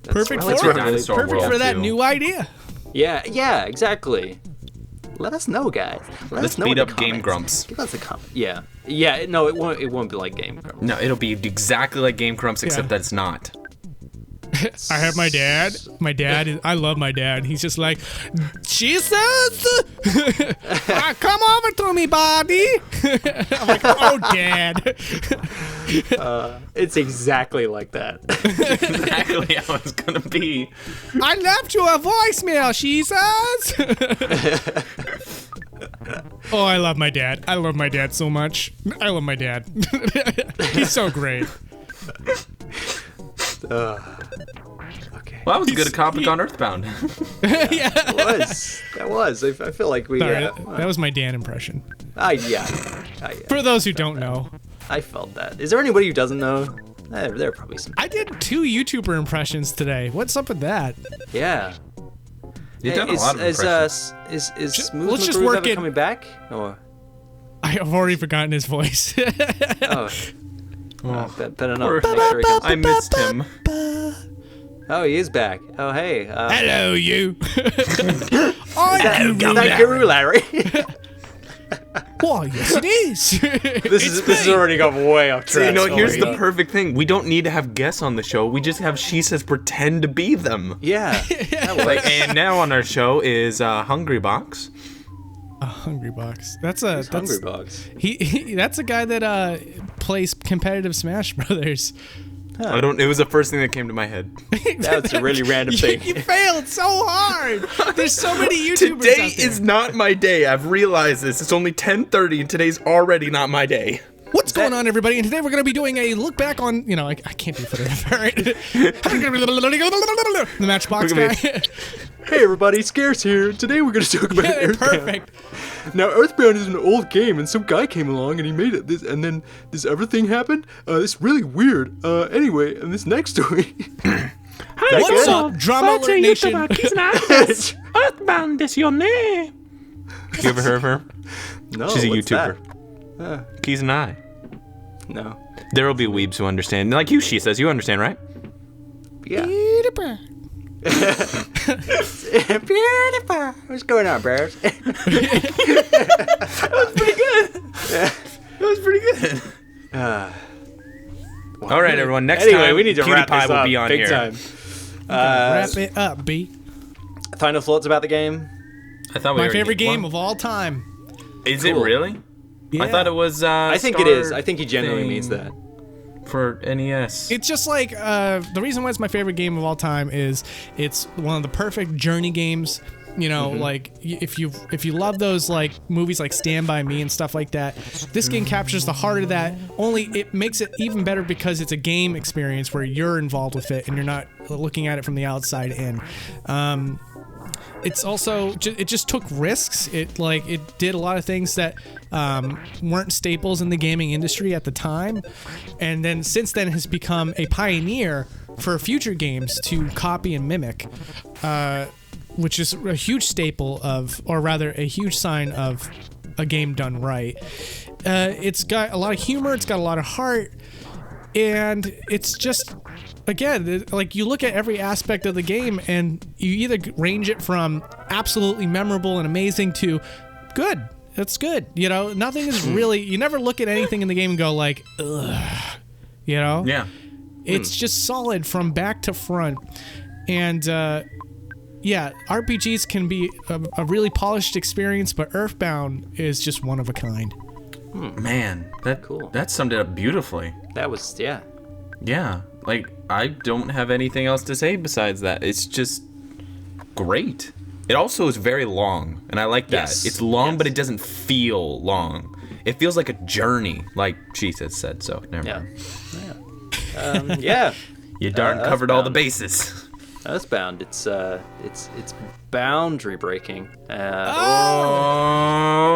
Perfect that's for it. Dinosaur Perfect World for that too. new idea. Yeah, exactly. Let us know, guys. Let's us know beat in the up Game comments. Grumps. Give us a comment. Yeah. No, it won't be like Game Grumps. No, it'll be exactly like Game Grumps, except that it's not. I have my dad. I love my dad. He's just like, Jesus, come over to me, Bobby. I'm like, oh, Dad. It's exactly like that. Exactly how it's gonna be. I left you a voicemail, Jesus. Oh, I love my dad. I love my dad so much. I love my dad. He's so great. Okay. Well, that was a good topic on Earthbound. That was. I feel like we. Sorry, that was my Dan impression. Yeah. For those who don't know, I felt that. Is there anybody who doesn't know? There are probably some. I did 2 YouTuber impressions today. What's up with that? Yeah. You've done a lot of impressions. Is Smooth let's just McGroove work ever it- coming back? Or I've already forgotten his voice. better not. Poor- Make sure he comes. I missed him. Oh, he is back. Oh, hey. Hello, you. Is that Guru Larry? Why, yes, it is. This has already gone way off So, track. here's the perfect thing. We don't need to have guests on the show. We just have She Says pretend to be them. Yeah. Like, and now on our show is Hungry Box. A Hungry Box. That's Hungry Box. that's a guy that plays competitive Smash Brothers. It was the first thing that came to my head. That's a really random thing. You failed so hard. There's so many YouTubers Today out there. is not my day. I've realized this. It's only 10:30 and today's already not my day. What's going on, everybody? And today we're going to be doing a look back on, I can't do footage. All right. The Matchbox guy. Hey everybody, Scarce here. Today we're going to talk about Earthbound. Perfect. Now, Earthbound is an old game, and some guy came along and he made it. And then this other thing happened. It's really weird. Anyway, and this next story. Hi, what's up, Drama Alert Nation? Earthbound is your name. You ever heard of her? No, she's a what's YouTuber. that? Keys and I. No. There will be weebs who understand. Like you, she says. You understand, right? Yeah. Beautiful. What's going on, bears? That was pretty good. Yeah. That was pretty good. All right, everyone. Next time, we need to wrap this will up be on big here. time. Wrap it up, B. Final thoughts about the game? I thought My favorite game of all time. Is it really? Yeah. I thought it was. I think it is. I think he genuinely means that. For NES. It's just like the reason why it's my favorite game of all time is it's one of the perfect journey games. Like if you love those like movies like Stand By Me and stuff like that, this game captures the heart of that. Only it makes it even better because it's a game experience where you're involved with it and you're not looking at it from the outside in. It's also it just took risks. It did a lot of things that weren't staples in the gaming industry at the time, and then since then has become a pioneer for future games to copy and mimic, which is a huge staple of, or rather a huge sign of, a game done right. It's got a lot of humor. It's got a lot of heart, and it's just. Again, like you look at every aspect of the game and you either range it from absolutely memorable and amazing to good. It's good. Nothing is really, you never look at anything in the game and go like, ugh, Yeah. It's just solid from back to front. And, RPGs can be a really polished experience, but Earthbound is just one of a kind. Man, Cool. That summed it up beautifully. That was, yeah. Yeah, like, I don't have anything else to say besides that. It's just great. It also is very long, and I like that. Yes. It's long, but it doesn't feel long. It feels like a journey, like Cheese had said, so never mind. Yeah. You darn covered all the Earthbound. bases. Earthbound, it's boundary breaking.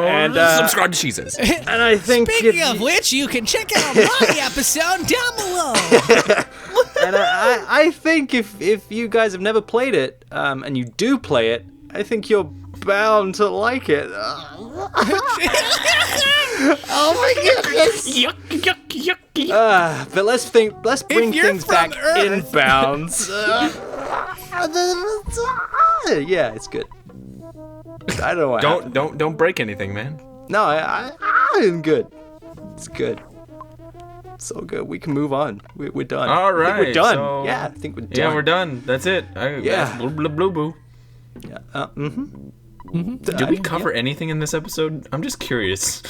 And subscribe to Cheeses. And I think Speaking of which, you can check out my episode down below. and I think if you guys have never played it, and you do play it, I think you're bound to like it. Oh my goodness! Yuck, yuck, yucky. But let's bring you're things from back Earth. in bounds. Yeah, it's good. I don't know what happened. Don't break anything, man. No, I'm good. It's good. So good. We can move on. We're done. All I think right, we're done. so- Yeah, I think we're done. Yeah, we're done. That's it. Yeah. Blue, blue, blue, blue. Yeah. Did we cover anything in this episode? I'm just curious.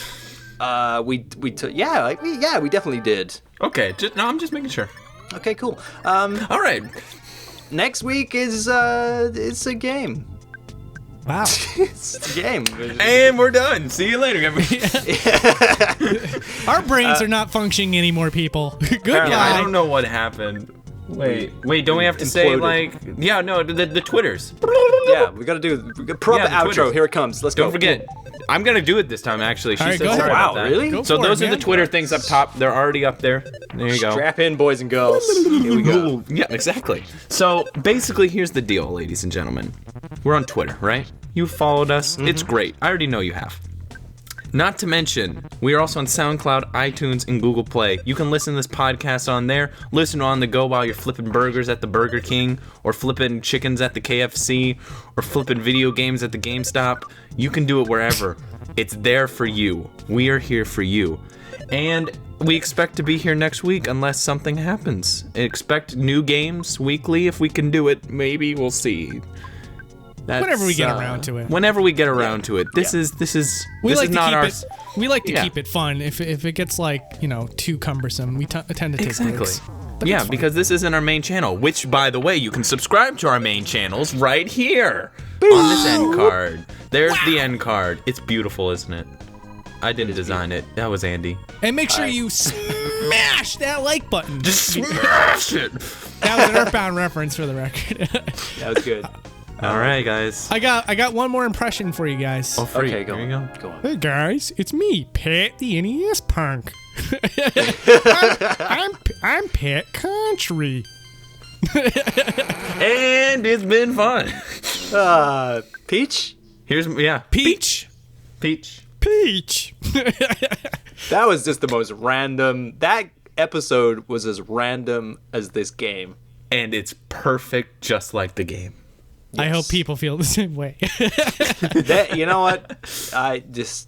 We took. Yeah, we definitely did. Okay, I'm just making sure. Okay, cool. All right. Next week is it's a game. Wow. It's a game. And we're done. See you later, everybody. Our brains are not functioning anymore, people. Goodbye. I don't know what happened. Wait, don't we have to say Imploded. the Twitters? Yeah, we gotta do proper Yeah, the outro. Twitters. Here it comes. Let's go. Don't forget. I'm gonna do it this time, actually. She All right, said go sorry for it. about Wow, that. really? Go So for those it, are the man. Twitter things up top. They're already up there. There you go. Strap in, boys and girls. Here we go. Yeah, exactly. So basically, here's the deal, ladies and gentlemen. We're on Twitter, right? You've followed us. It's great. I already know you have. Not to mention, we are also on SoundCloud, iTunes, and Google Play. You can listen to this podcast on there. Listen on the go while you're flipping burgers at the Burger King, or flipping chickens at the KFC, or flipping video games at the GameStop. You can do it wherever. It's there for you. We are here for you. And we expect to be here next week unless something happens. Expect new games weekly if we can do it. Maybe we'll see. Whenever we get around to it. Whenever we get around to it. This is We like to not keep our it. We like to Yeah. keep it fun. If it gets too cumbersome, we tend to take Exactly. breaks. But Yeah, it's fun. because this isn't our main channel, which, by the way, you can subscribe to our main channels right here on this end card. There's the end card. It's beautiful, isn't it? I didn't design it. That was Andy. And make sure you smash that like button. Just smash it. That was an Earthbound reference for the record. That was good. All right, guys. I got one more impression for you guys. Oh, free. Okay, go Here you on. go. Go on. Hey guys, it's me, Pat the NES punk. I'm Pat Country. And it's been fun. Peach? Peach. Peach. That was just the most random. That episode was as random as this game. And it's perfect, just like the game. I hope people feel the same way. You know what? I just